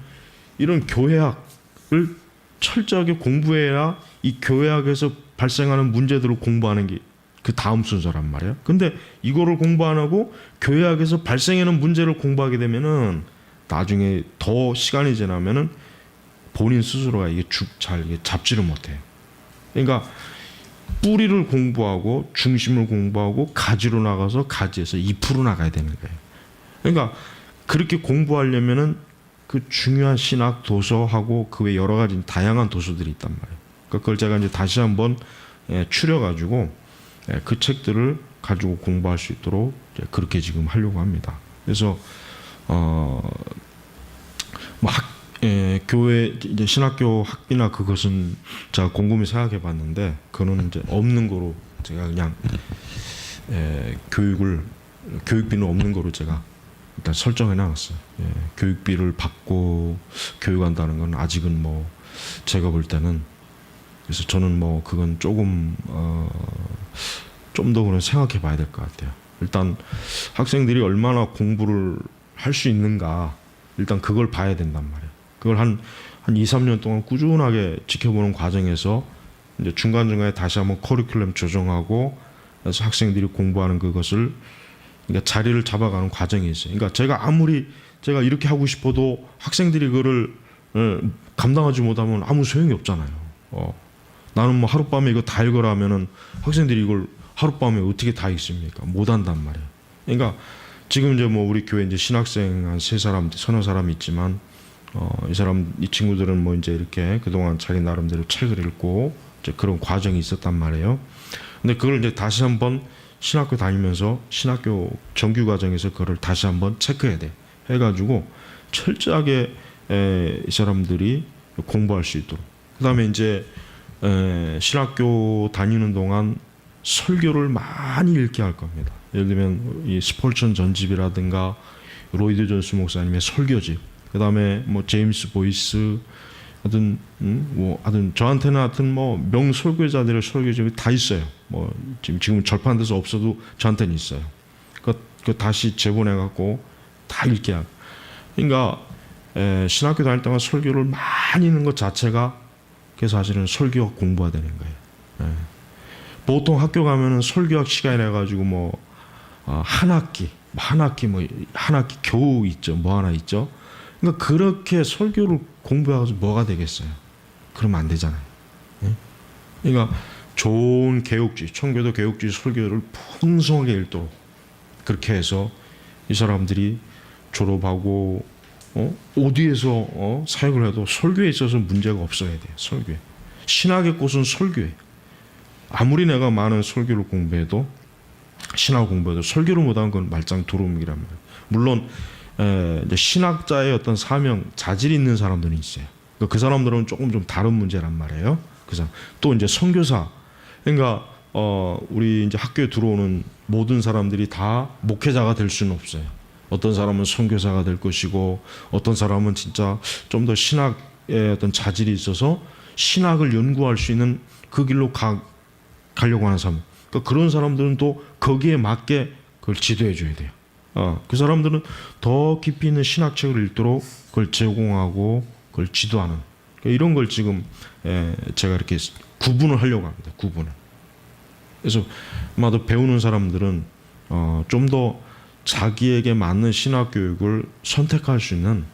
이런 교회학을 철저하게 공부해야 이 교회학에서 발생하는 문제들을 공부하는 게 그 다음 순서란 말이에요. 근데 이거를 공부 안 하고 교회학에서 발생하는 문제를 공부하게 되면은 나중에 더 시간이 지나면은 본인 스스로가 이게 잘 잡지를 못해요. 그러니까 뿌리를 공부하고 중심을 공부하고 가지로 나가서 가지에서 잎으로 나가야 되는 거예요. 그러니까 그렇게 공부하려면은 그 중요한 신학 도서하고 그 외 여러 가지 다양한 도서들이 있단 말이에요. 그러니까 그걸 제가 이제 다시 한번 추려가지고 그 책들을 가지고 공부할 수 있도록 그렇게 지금 하려고 합니다. 그래서 교회 이제 신학교 학비나 그것은 제가 곰곰이 생각해봤는데 그거는 이제 없는 거로 제가 그냥 교육비는 없는 거로 제가 일단 설정해 놨어요. 교육비를 받고 교육한다는 건 아직은 뭐 제가 볼 때는 그래서 저는 뭐 그건 조금 좀 더 그런 생각해 봐야 될 것 같아요. 일단 학생들이 얼마나 공부를 할 수 있는가 일단 그걸 봐야 된단 말이에요. 그걸 한 2, 3년 동안 꾸준하게 지켜보는 과정에서 이제 중간중간에 다시 한번 커리큘럼 조정하고 그래서 학생들이 공부하는 그것을 그러니까 자리를 잡아가는 과정이 있어요. 그러니까 제가 아무리 제가 이렇게 하고 싶어도 학생들이 그거를 감당하지 못하면 아무 소용이 없잖아요. 나는 뭐 하룻밤에 이거 다 읽으라 하면은 학생들이 이걸 하룻밤에 어떻게 다 읽습니까? 못 한단 말이에요. 그러니까 지금 이제 뭐 우리 교회 이제 신학생 한 3사람, 서너 사람 있지만 이 친구들은 뭐 이제 이렇게 그동안 자기 나름대로 책을 읽고 이제 그런 과정이 있었단 말이에요. 근데 그걸 이제 다시 한번 신학교 다니면서 신학교 정규 과정에서 그걸 다시 한번 체크해야 돼. 해가지고 철저하게 이 사람들이 공부할 수 있도록. 그다음에 이제 신학교 다니는 동안 설교를 많이 읽게 할 겁니다. 예를 들면 이 스폴천 전집이라든가 로이드 존스 목사님의 설교집, 그다음에 뭐 제임스 보이스 하여튼 하여튼 저한테는 하여튼 뭐 명설교자들의 설교집이 다 있어요. 뭐 지금 절판돼서 없어도 저한테는 있어요. 그 다시 재본해 갖고 다 읽게 하고. 그러니까 신학교 다닐 때만 설교를 많이 읽는 것 자체가 그래서 사실은 설교학 공부가 되는 거예요. 보통 학교 가면은 설교학 시간이라 가지고 뭐 한 학기 겨우 있죠. 뭐 하나 있죠. 그러니까 그렇게 설교를 공부해서 뭐가 되겠어요? 그러면 안 되잖아요. 그러니까 좋은 개혁주의, 청교도 개혁주의 설교를 풍성하게 읽도록 그렇게 해서 이 사람들이 졸업하고 어디에서 사역을 해도 설교에 있어서 문제가 없어야 돼요. 설교에. 신학의 꽃은 설교에. 아무리 내가 많은 설교를 공부해도 신학을 공부해도 설교를 못하는 건 말짱 도루묵이란 말이에요. 물론 이제 신학자의 어떤 사명, 자질이 있는 사람들은 있어요. 그 사람들은 조금 좀 다른 문제란 말이에요. 그래서 또 이제 선교사, 그러니까 우리 이제 학교에 들어오는 모든 사람들이 다 목회자가 될 수는 없어요. 어떤 사람은 선교사가 될 것이고, 어떤 사람은 진짜 좀 더 신학의 어떤 자질이 있어서 신학을 연구할 수 있는 그 길로 가려고 하는 사람. 그러니까 그런 사람들은 또 거기에 맞게 그걸 지도해 줘야 돼요. 그 사람들은 더 깊이 있는 신학책을 읽도록 그걸 제공하고 그걸 지도하는 이런 걸 지금 제가 이렇게 구분을 하려고 합니다. 구분을. 그래서 아마도 배우는 사람들은 좀 더 자기에게 맞는 신학 교육을 선택할 수 있는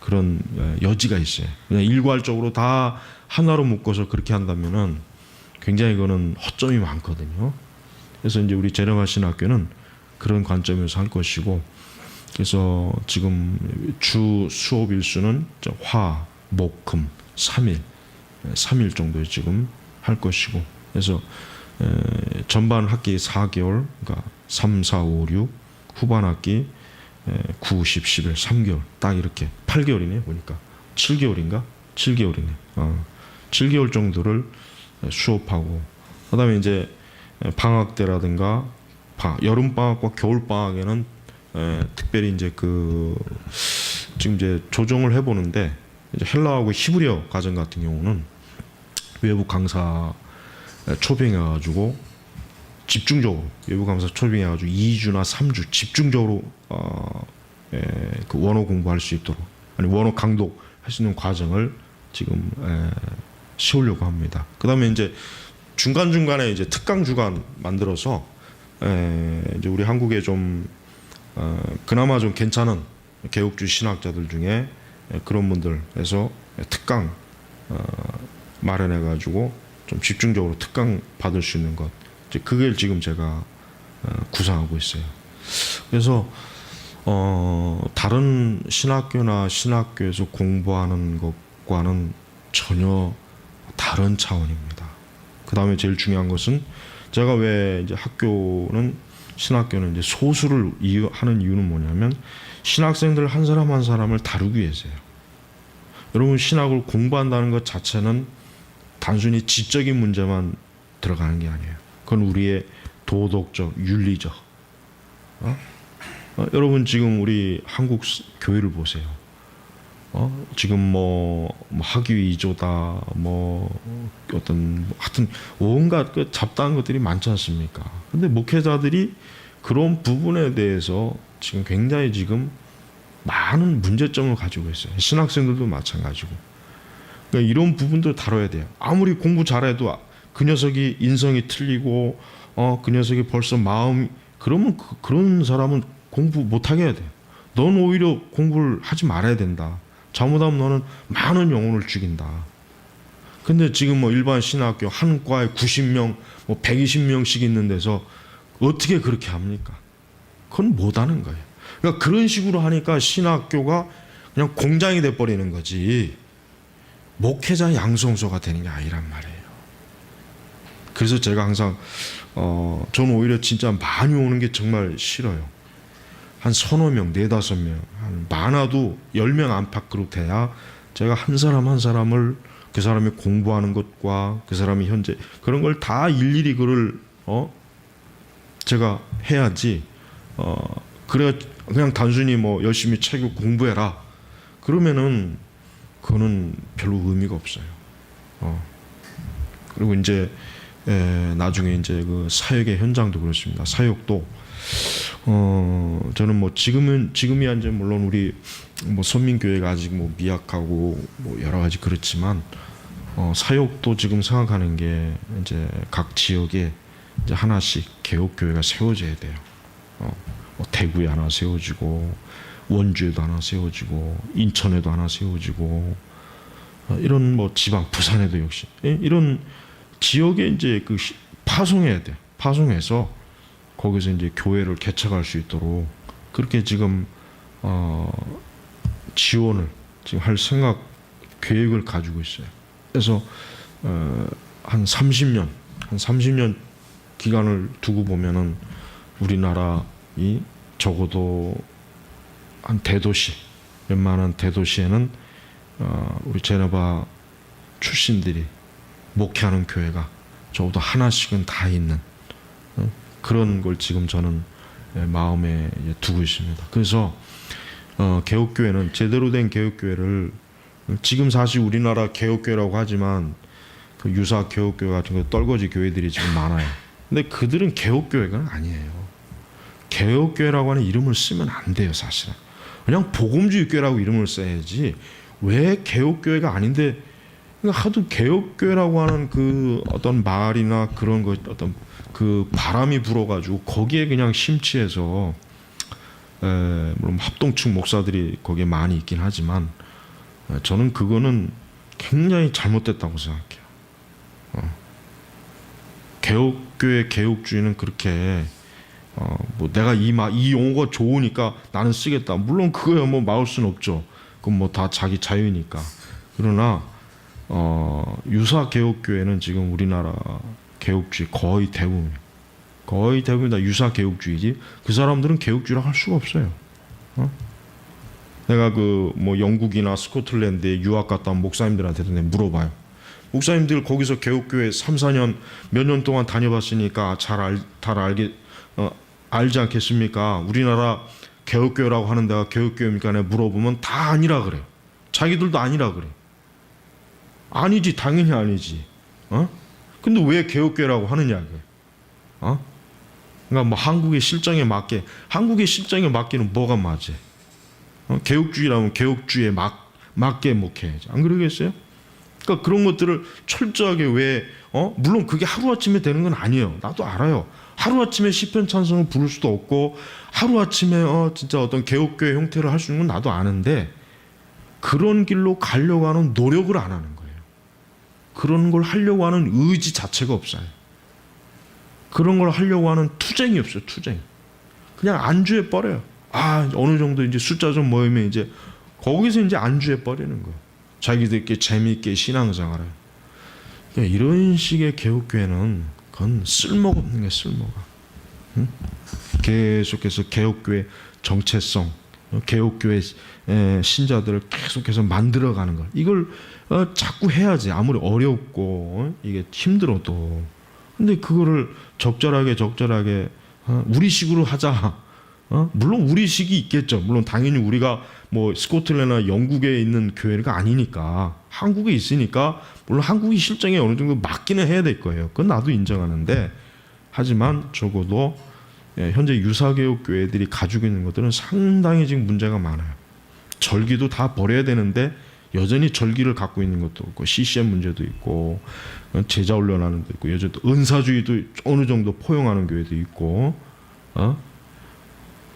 그런 여지가 있어요. 그냥 일괄적으로 다 하나로 묶어서 그렇게 한다면은 굉장히 그거는 허점이 많거든요. 그래서 이제 우리 제레마 신학교는 그런 관점에서 할 것이고, 그래서 지금 주 수업 일수는 화, 목, 금 3일 정도 지금 할 것이고, 그래서 전반 학기 4개월, 그러니까 3, 4, 5, 6, 후반 학기 9, 10, 11, 3개월 딱 이렇게 8개월이네 보니까 7개월인가? 7개월이네. 7개월 정도를 수업하고, 그다음에 이제 방학 때라든가 여름 방학과 겨울 방학에는 특별히 이제 지금 이제 조정을 해보는데 이제 헬라하고 히브리어 과정 같은 경우는 외부 강사 초빙해가지고 집중적으로 외부 강사 초빙해가지고 2주나 3주 집중적으로 그 원어 공부할 수 있도록 아니 원어 강독 할 수 있는 과정을 지금 세우려고 합니다. 그다음에 이제 중간 중간에 이제 특강 주간 만들어서 이제 우리 한국에 좀 그나마 좀 괜찮은 개혁주의 신학자들 중에 그런 분들 해서 특강 마련해 가지고 좀 집중적으로 특강 받을 수 있는 것, 이제 그걸 지금 제가 구상하고 있어요. 그래서 다른 신학교나 신학교에서 공부하는 것과는 전혀 다른 차원입니다. 그 다음에 제일 중요한 것은 제가 왜 이제 신학교는 이제 소수를 하는 이유는 뭐냐면 신학생들 한 사람 한 사람을 다루기 위해서요. 여러분 신학을 공부한다는 것 자체는 단순히 지적인 문제만 들어가는 게 아니에요. 그건 우리의 도덕적, 윤리적. 여러분 지금 우리 한국 교회를 보세요. 지금 뭐 학위 이조다, 하여튼 온갖 그 잡다한 것들이 많지 않습니까? 근데 목회자들이 그런 부분에 대해서 지금 굉장히 지금 많은 문제점을 가지고 있어요. 신학생들도 마찬가지고. 그러니까 이런 부분도 다뤄야 돼요. 아무리 공부 잘해도 그 녀석이 인성이 틀리고 그 녀석이 벌써 마음이 그러면 그런 사람은 공부 못하게 해야 돼요. 넌 오히려 공부를 하지 말아야 된다. 잘못하면 너는 많은 영혼을 죽인다. 근데 지금 일반 신학교 한 과에 90명, 120명씩 있는 데서 어떻게 그렇게 합니까? 그건 못하는 거예요. 그러니까 그런 식으로 하니까 신학교가 그냥 공장이 돼버리는 거지 목회자 양성소가 되는 게 아니란 말이에요. 그래서 제가 항상 저는 오히려 진짜 많이 오는 게 정말 싫어요. 한 서너 명, 네다섯 명, 많아도 10명 안팎으로 돼야 제가 한 사람 한 사람을 그 사람이 공부하는 것과 그 사람이 현재 그런 걸 다 일일이 그걸 제가 해야지 그래 그냥 단순히 열심히 책을 공부해라 그러면은 그거는 별로 의미가 없어요. 그리고 이제 나중에 이제 그 사역의 현장도 그렇습니다. 사역도 저는 지금이야 이제 물론 우리 선민교회가 아직 미약하고 여러 가지 그렇지만 사역도 지금 생각하는 게 이제 각 지역에 이제 하나씩 개혁교회가 세워져야 돼요. 대구에 하나 세워지고 원주에도 하나 세워지고 인천에도 하나 세워지고 이런 지방 부산에도 역시 이런 지역에 이제 파송해야 돼. 파송해서 거기서 이제 교회를 개척할 수 있도록 그렇게 지금 지원을 지금 할 생각 계획을 가지고 있어요. 그래서 한 30년 기간을 두고 보면은 우리나라이 적어도 한 대도시 웬만한 대도시에는 우리 제네바 출신들이 목회하는 교회가 적어도 하나씩은 다 있는 그런 걸 지금 저는 마음에 두고 있습니다. 그래서 개혁교회는 제대로 된 개혁교회를 지금 사실 우리나라 개혁교회라고 하지만 그 유사 개혁교회 같은 거 떨거지 교회들이 지금 많아요. 근데 그들은 개혁교회가 아니에요. 개혁교회라고 하는 이름을 쓰면 안 돼요, 사실은. 그냥 복음주의 교회라고 이름을 써야지 왜 개혁교회가 아닌데 그러니까 하도 개혁교회라고 하는 그 어떤 말이나 그런 거 어떤 그 바람이 불어가지고 거기에 그냥 심취해서 물론 합동측 목사들이 거기에 많이 있긴 하지만 저는 그거는 굉장히 잘못됐다고 생각해요. 개혁교회 개혁주의는 그렇게 내가 이 용어가 좋으니까 나는 쓰겠다. 물론 그거야 막을 수는 없죠. 그건 다 자기 자유니까. 그러나 유사 개혁교회는 지금 우리나라 개혁주의 거의 대부분 다 유사 개혁주의지. 그 사람들은 개혁주의라고 할 수가 없어요. 내가 영국이나 스코틀랜드에 유학 갔다 온 목사님들한테도 내가 물어봐요. 목사님들 거기서 개혁교회 3, 4년 몇 년 동안 다녀봤으니까 잘 알지 않겠습니까? 우리나라 개혁교회라고 하는 데가 개혁교회입니까? 내가 물어보면 다 아니라 그래요. 자기들도 아니라 그래. 아니지, 당연히 아니지. 근데 왜 개혁교회라고 하느냐? 그러니까 한국의 실정에 맞기는 뭐가 맞지? 개혁주의라면 개혁주의에 맞게 목회해야지. 안 그러겠어요? 그러니까 그런 것들을 철저하게 물론 그게 하루아침에 되는 건 아니에요. 나도 알아요. 하루아침에 시편 찬송을 부를 수도 없고 하루아침에 진짜 어떤 개혁교회 형태를 할 수 있는 건 나도 아는데 그런 길로 가려고 하는 노력을 안 하는 거예요. 그런 걸 하려고 하는 의지 자체가 없어요. 그런 걸 하려고 하는 투쟁이 없어요. 투쟁. 그냥 안주해 버려요. 어느 정도 이제 숫자 좀 모이면 이제 거기서 이제 안주해 버리는 거. 자기들끼리 재미있게 신앙생활을. 그러니까 이런 식의 개혁교회는 그건 쓸모가 없는 게 쓸모가. 응? 계속해서 개혁교회 정체성, 개혁교회 신자들을 계속해서 만들어가는 것. 이걸 자꾸 해야지. 아무리 어렵고 이게 힘들어도. 근데 그거를 적절하게 우리식으로 하자. 물론 우리식이 있겠죠. 물론 당연히 우리가 뭐 스코틀랜드나 영국에 있는 교회가 아니니까 한국에 있으니까 물론 한국이 실정에 어느 정도 맞기는 해야 될 거예요. 그건 나도 인정하는데 하지만 적어도 현재 유사개혁 교회들이 가지고 있는 것들은 상당히 지금 문제가 많아요. 절기도 다 버려야 되는데 여전히 절기를 갖고 있는 것도 있고 CCM 문제도 있고 제자 훈련하는 것도 있고 여전히 또 은사주의도 어느 정도 포용하는 교회도 있고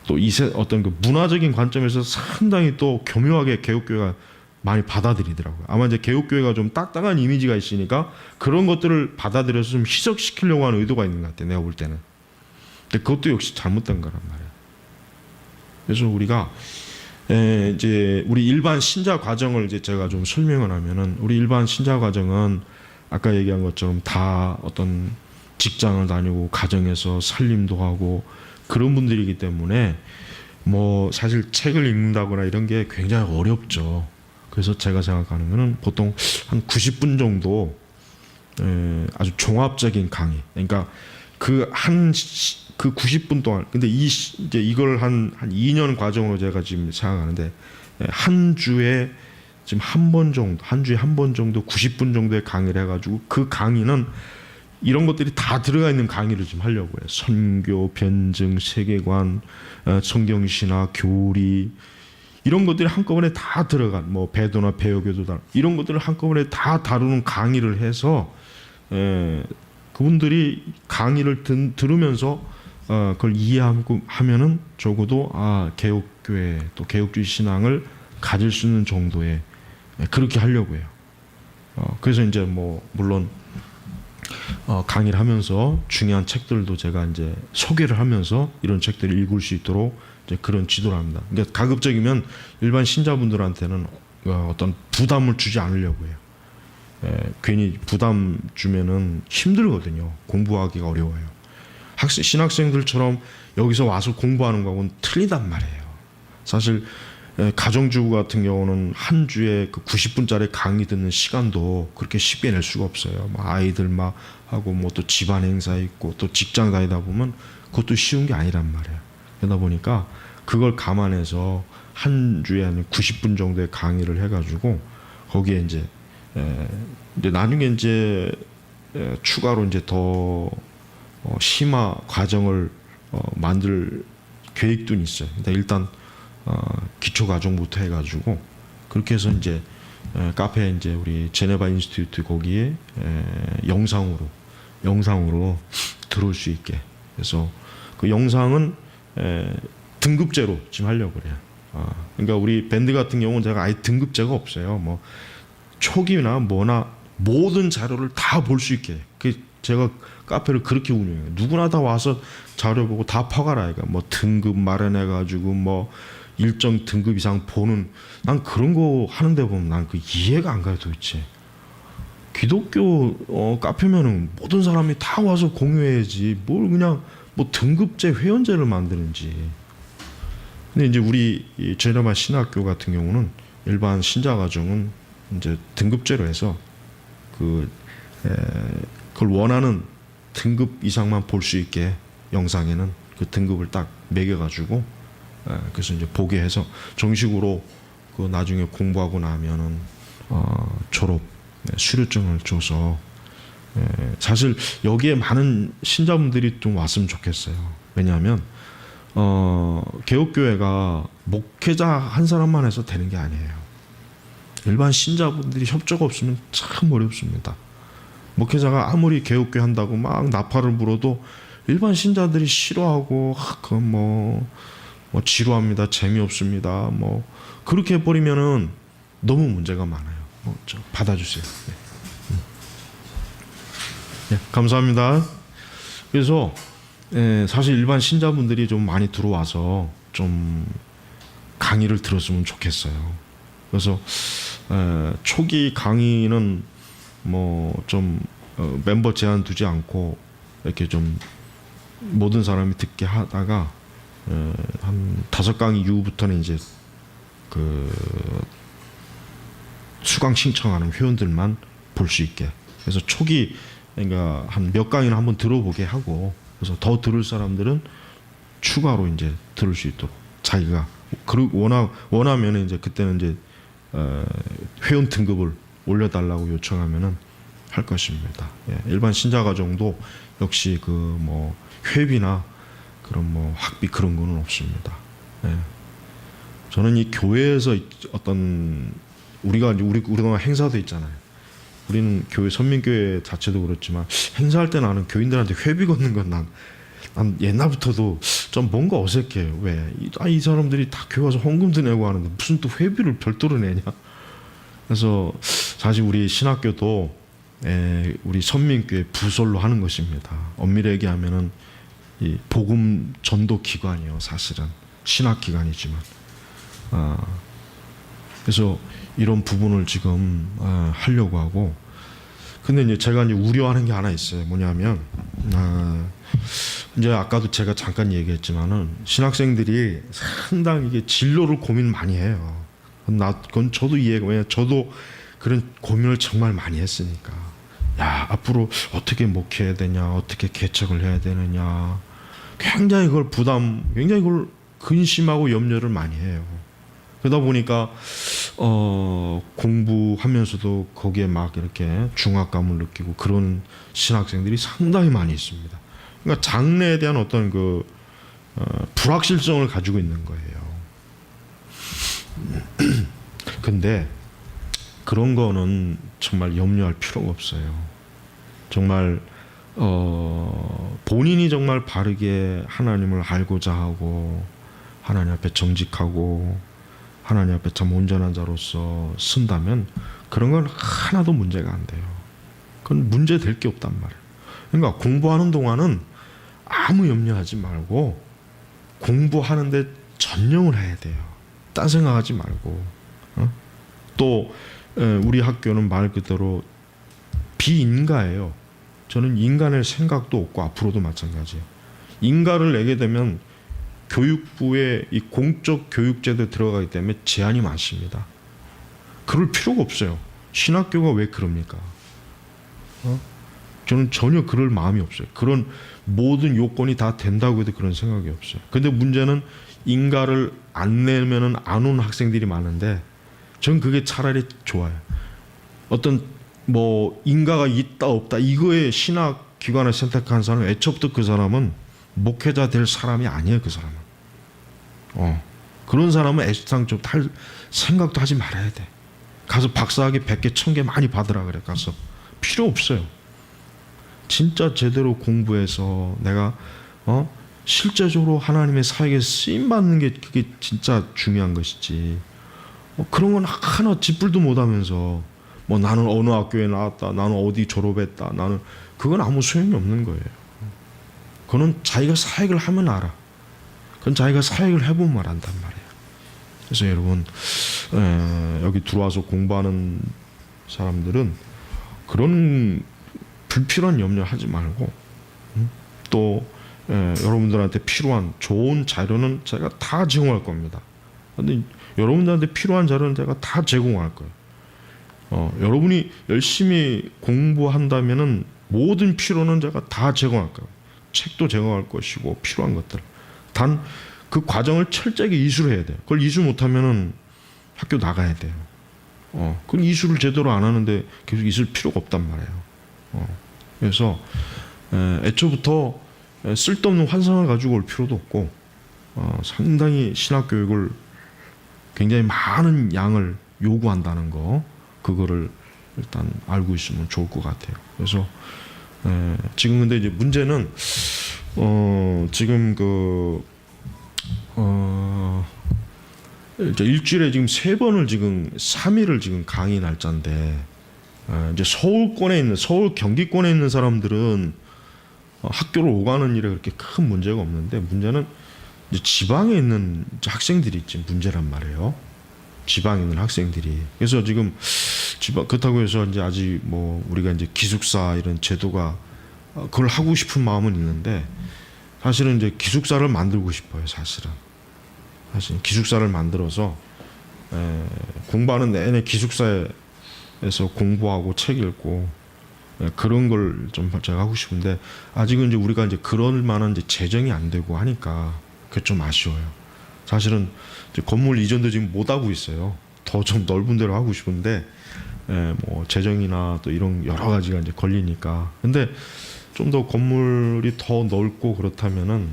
또 어떤 그 문화적인 관점에서 상당히 또 교묘하게 개혁교회가 많이 받아들이더라고요. 아마 이제 개혁교회가 좀 딱딱한 이미지가 있으니까 그런 것들을 받아들여서 좀 희석시키려고 하는 의도가 있는 것 같아요. 내가 볼 때는. 근데 그것도 역시 잘못된 거란 말이에요. 그래서 우리가 이제 우리 일반 신자 과정을 이제 제가 좀 설명을 하면은 우리 일반 신자 과정은 아까 얘기한 것처럼 다 어떤 직장을 다니고 가정에서 살림도 하고 그런 분들이기 때문에 뭐 사실 책을 읽는다거나 이런 게 굉장히 어렵죠. 그래서 제가 생각하는 거는 보통 한 90분 정도 아주 종합적인 강의. 그러니까 그 90분 동안 근데 이제 이걸 한 2년 과정으로 제가 지금 생각하는데 한 주에 지금 한 주에 한 번 정도 90분 정도의 강의를 해가지고 그 강의는 이런 것들이 다 들어가 있는 강의를 좀 하려고 해요. 선교, 변증, 세계관, 성경신화, 교리 이런 것들이 한꺼번에 다 들어간 뭐 배도나 배역에도 다 이런 것들을 한꺼번에 다 다루는 강의를 해서 그분들이 강의를 들으면서 그걸 이해하고 하면은 적어도 개혁교회 또 개혁주의 신앙을 가질 수 있는 정도의 그렇게 하려고 해요. 그래서 이제 뭐 물론 강의를 하면서 중요한 책들도 제가 이제 소개를 하면서 이런 책들을 읽을 수 있도록 이제 그런 지도를 합니다. 그러니까 가급적이면 일반 신자분들한테는 어떤 부담을 주지 않으려고 해요. 괜히 부담 주면은 힘들거든요. 공부하기가 어려워요. 신학생들처럼 여기서 와서 공부하는 거하고는 틀리단 말이에요. 사실 가정주부 같은 경우는 한 주에 그 90분짜리 강의 듣는 시간도 그렇게 쉽게 낼 수가 없어요. 뭐 아이들 막 하고 뭐 또 집안 행사 있고 또 직장 다니다 보면 그것도 쉬운 게 아니란 말이에요. 그러다 보니까 그걸 감안해서 한 주에 한 90분 정도의 강의를 해가지고 거기에 이제 나중에 이제 추가로 이제 더 심화 과정을 만들 계획도 있어요. 근데 일단 기초 과정부터 해가지고 그렇게 해서 이제 카페 이제 우리 제네바 인스티튜트 거기에 영상으로 들어올 수 있게. 그래서 그 영상은 등급제로 지금 하려고 그래요. 그러니까 우리 밴드 같은 경우는 제가 아예 등급제가 없어요. 뭐 초기나 뭐나 모든 자료를 다 볼 수 있게. 그 제가 카페를 그렇게 운영해요. 누구나 다 와서 자료 보고 다 퍼가라. 그러니까 뭐 등급 마련해가지고 뭐 일정 등급 이상 보는 난 그런 거 하는데 보면 난 그 이해가 안 가요 도대체. 기독교 카페면은 모든 사람이 다 와서 공유해야지 뭘 그냥 뭐 등급제 회원제를 만드는지. 근데 이제 우리 제네바 신학교 같은 경우는 일반 신자 가정은 이제 등급제로 해서 그걸 원하는 등급 이상만 볼 수 있게 영상에는 그 등급을 딱 매겨가지고 그래서 이제 보게 해서 정식으로 그 나중에 공부하고 나면은 졸업 수료증을 줘서 사실 여기에 많은 신자분들이 좀 왔으면 좋겠어요. 왜냐하면 개혁교회가 목회자 한 사람만 해서 되는 게 아니에요. 일반 신자분들이 협조가 없으면 참 어렵습니다. 목회자가 아무리 개혁교회 한다고 막 나팔을 불어도 일반 신자들이 싫어하고 그건 뭐 지루합니다, 재미없습니다, 뭐 그렇게 해버리면은 너무 문제가 많아요. 받아주세요. 네, 감사합니다. 그래서 사실 일반 신자분들이 좀 많이 들어와서 좀 강의를 들었으면 좋겠어요. 그래서 초기 강의는 뭐 좀 멤버 제한 두지 않고 이렇게 좀 모든 사람이 듣게 하다가 한 5강의 이후부터는 이제 그 수강 신청하는 회원들만 볼 수 있게. 그래서 초기 그러니까 한 몇 강의는 한번 들어보게 하고, 그래서 더 들을 사람들은 추가로 이제 들을 수 있도록 자기가 원하면 이제 그때는 이제 회원 등급을 올려달라고 요청하면은 할 것입니다. 예, 일반 신자 가정도 역시 그 뭐 회비나 그런 뭐 학비 그런 거는 없습니다. 예. 저는 이 교회에서 어떤 우리가 행사도 있잖아요. 우리는 교회 선민교회 자체도 그렇지만 행사할 때 나는 교인들한테 회비 걷는 건 난 옛날부터도 좀 뭔가 어색해요. 왜? 이 사람들이 다 교회 와서 헌금도 내고 하는데 무슨 또 회비를 별도로 내냐? 그래서 사실 우리 신학교도 우리 선민교회 부설로 하는 것입니다. 엄밀히 얘기하면은 이 복음 전도 기관이요. 사실은 신학 기관이지만. 그래서 이런 부분을 지금 하려고 하고. 근데 이제 제가 이제 우려하는 게 하나 있어요. 뭐냐면 이제 아까도 제가 잠깐 얘기했지만은 신학생들이 상당히 이게 진로를 고민 많이 해요. 그건 저도 이해가. 왜냐 저도 그런 고민을 정말 많이 했으니까. 야, 앞으로 어떻게 목회해야 되냐, 어떻게 개척을 해야 되느냐, 굉장히 그걸 근심하고 염려를 많이 해요. 그러다 보니까 공부하면서도 거기에 막 이렇게 중압감을 느끼고 그런 신학생들이 상당히 많이 있습니다. 그러니까 장래에 대한 어떤 그 불확실성을 가지고 있는 거예요. 근데 그런 거는 정말 염려할 필요가 없어요. 정말 본인이 정말 바르게 하나님을 알고자 하고 하나님 앞에 정직하고 하나님 앞에 참 온전한 자로서 쓴다면 그런 건 하나도 문제가 안 돼요. 그건 문제 될 게 없단 말이에요. 그러니까 공부하는 동안은 아무 염려하지 말고 공부하는데 전념을 해야 돼요. 딴 생각하지 말고. 또 우리 학교는 말 그대로 비인가예요. 저는 인간의 생각도 없고 앞으로도 마찬가지예요. 인가를 내게 되면 교육부의 이 공적 교육제도에 들어가기 때문에 제한이 많습니다. 그럴 필요가 없어요. 신학교가 왜 그럽니까? 저는 전혀 그럴 마음이 없어요. 그런 모든 요건이 다 된다고 해도 그런 생각이 없어요. 근데 문제는 인가를 안 내면은 안 온 학생들이 많은데 전 그게 차라리 좋아요. 어떤 뭐 인가가 있다 없다 이거에 신학 기관을 선택한 사람은 애초부터 그 사람은 목회자 될 사람이 아니에요. 그 사람은. 그런 사람은 애당초 할 생각도 하지 말아야 돼. 가서 박사학위 100개 1000개 많이 받으라 그래. 가서 필요 없어요. 진짜 제대로 공부해서 내가 실제적으로 하나님의 사역에 쓰임 받는 게 그게 진짜 중요한 것이지. 그런 건 하나 쥐뿔도 못하면서 뭐 나는 어느 학교에 나왔다, 나는 어디 졸업했다, 나는 그건 아무 소용이 없는 거예요. 그거는 자기가 사역을 하면 알아. 그건 자기가 사역을 해보면 안단 말이에요. 그래서 여러분 여기 들어와서 공부하는 사람들은 그런 불필요한 염려하지 말고 또 여러분들한테 필요한 좋은 자료는 제가 다 제공할 겁니다. 근데 여러분들한테 필요한 자료는 제가 다 제공할 거예요. 여러분이 열심히 공부한다면은 모든 필요는 제가 다 제공할 거예요. 책도 제공할 것이고 필요한 것들. 단 그 과정을 철저하게 이수를 해야 돼요. 그걸 이수 못하면은 학교 나가야 돼요. 그럼 이수를 제대로 안 하는데 계속 있을 필요가 없단 말이에요. 그래서 애초부터 쓸데없는 환상을 가지고 올 필요도 없고 상당히 신학 교육을 굉장히 많은 양을 요구한다는 거 그거를 일단 알고 있으면 좋을 것 같아요. 그래서 지금 근데 이제 문제는 지금 이제 일주일에 지금 3번을 지금 3일을 지금 강의 날짜인데 이제 서울 경기권에 있는 사람들은 학교를 오가는 일에 그렇게 큰 문제가 없는데 문제는 이제 지방에 있는 학생들이 지금 문제란 말이에요. 지방에 있는 학생들이. 그래서 지금 지방 그렇다고 해서 이제 아직 뭐 우리가 이제 기숙사 이런 제도가 그걸 하고 싶은 마음은 있는데 사실은 이제 기숙사를 만들고 싶어요. 사실 기숙사를 만들어서 공부하는 내내 기숙사에서 공부하고 책 읽고 그런 걸 좀 제가 하고 싶은데 아직은 이제 우리가 이제 그럴 만한 이제 재정이 안 되고 하니까 그게 좀 아쉬워요. 사실은 이제 건물 이전도 지금 못 하고 있어요. 더 좀 넓은 데로 하고 싶은데 뭐 재정이나 또 이런 여러 가지가 이제 걸리니까. 근데 좀 더 건물이 더 넓고 그렇다면은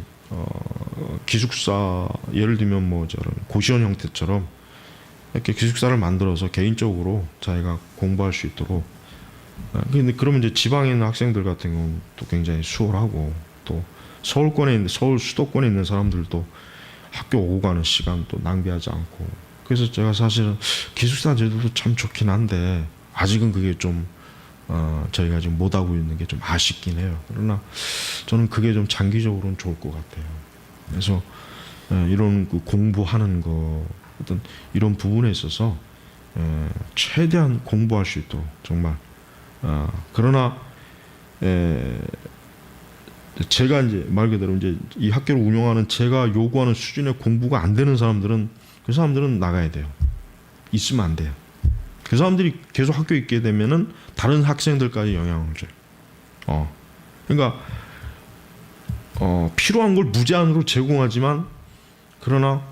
기숙사 예를 들면 뭐 저런 고시원 형태처럼 이렇게 기숙사를 만들어서 개인적으로 자기가 공부할 수 있도록. 근데 그러면 이제 지방에 있는 학생들 같은 경우는 또 굉장히 수월하고 또 서울권에 있는 서울 수도권에 있는 사람들도 학교 오고 가는 시간 또 낭비하지 않고. 그래서 제가 사실은 기숙사 제도도 참 좋긴 한데 아직은 그게 좀 저희가 지금 못 하고 있는 게 좀 아쉽긴 해요. 그러나 저는 그게 좀 장기적으로는 좋을 것 같아요. 그래서 이런 그 공부하는 거 어떤 이런 부분에 있어서 최대한 공부할 수 있도록 정말. 그러나 제가 이제 말 그대로 이제 이 학교를 운영하는 제가 요구하는 수준의 공부가 안 되는 사람들은 그 사람들은 나가야 돼요. 있으면 안 돼요. 그 사람들이 계속 학교에 있게 되면은 다른 학생들까지 영향을 줘요. 그러니까 필요한 걸 무제한으로 제공하지만 그러나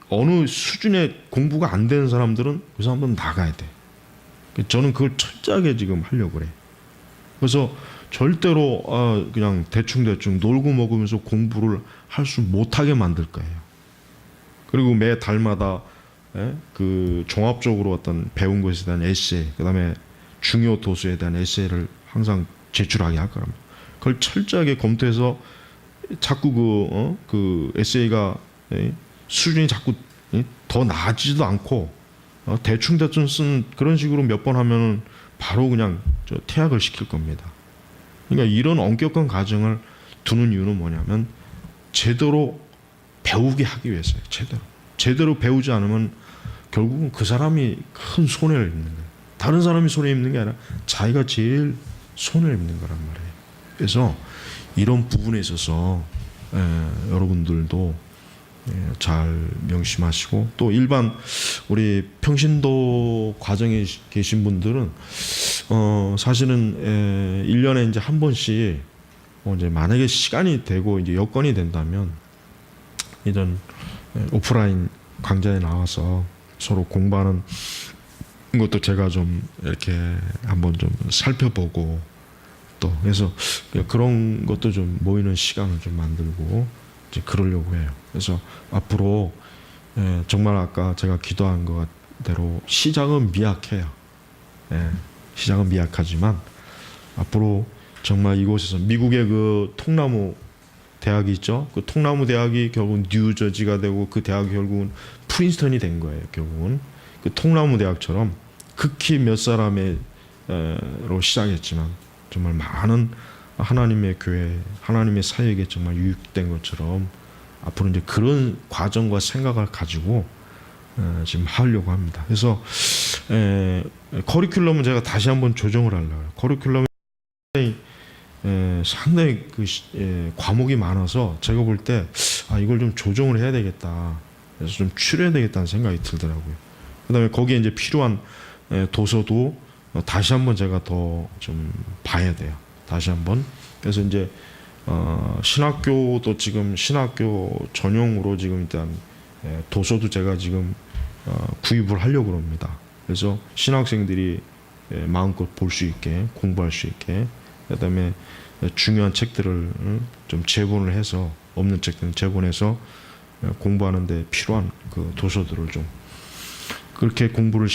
어느 수준의 공부가 안 되는 사람들은 그 사람들은 나가야 돼. 저는 그걸 철저하게 지금 하려고 그래. 그래서 절대로 그냥 대충 놀고 먹으면서 공부를 할 수 못하게 만들 거예요. 그리고 매 달마다 그 종합적으로 어떤 배운 것에 대한 에세이, 그다음에 중요 도서에 대한 에세이를 항상 제출하게 할 거랍니다. 그걸 철저하게 검토해서 자꾸 그 에세이가 수준이 자꾸 더 나아지지도 않고 대충 쓴 그런 식으로 몇 번 하면은 바로 그냥 퇴학을 시킬 겁니다. 그러니까 이런 엄격한 과정을 두는 이유는 뭐냐면 제대로 배우게 하기 위해서요. 제대로 배우지 않으면 결국은 그 사람이 큰 손해를 입는 거예요. 다른 사람이 손해 입는 게 아니라 자기가 제일 손해를 입는 거란 말이에요. 그래서 이런 부분에 있어서 여러분들도 잘 명심하시고 또 일반 우리 평신도 과정에 계신 분들은 사실은 1년에 이제 한 번씩 이제 만약에 시간이 되고 이제 여건이 된다면 이런 오프라인 강좌에 나와서 서로 공부하는 것도 제가 좀 이렇게 한번 좀 살펴보고 또 그래서 그런 것도 좀 모이는 시간을 좀 만들고 이제 그러려고 해요. 그래서 앞으로 정말 아까 제가 기도한 것 대로 시작은 미약해요. 시작은 미약하지만 앞으로 정말 이곳에서 미국의 그 통나무 대학이 있죠. 그 통나무 대학이 결국은 뉴저지가 되고 그 대학이 결국은 프린스턴이 된 거예요. 결국은 그 통나무 대학처럼 극히 몇 사람의 로 시작했지만 정말 많은 하나님의 교회, 하나님의 사역에 정말 유익된 것처럼 앞으로 이제 그런 과정과 생각을 가지고 지금 하려고 합니다. 그래서 커리큘럼은 제가 다시 한번 조정을 하려고요. 커리큘럼이 상당히 그 과목이 많아서 제가 볼 때 이걸 좀 조정을 해야 되겠다. 그래서 좀 줄여야 되겠다는 생각이 들더라고요. 그다음에 거기에 이제 필요한 도서도 다시 한번 제가 더 좀 봐야 돼요. 다시 한번. 그래서 이제 신학교도 지금 신학교 전용으로 지금 일단 도서도 제가 지금 구입을 하려고 합니다. 그래서 신학생들이 마음껏 볼 수 있게 공부할 수 있게 그다음에 중요한 책들을 좀 재본을 해서 없는 책들은 재본해서 공부하는데 필요한 그 도서들을 좀 그렇게 공부를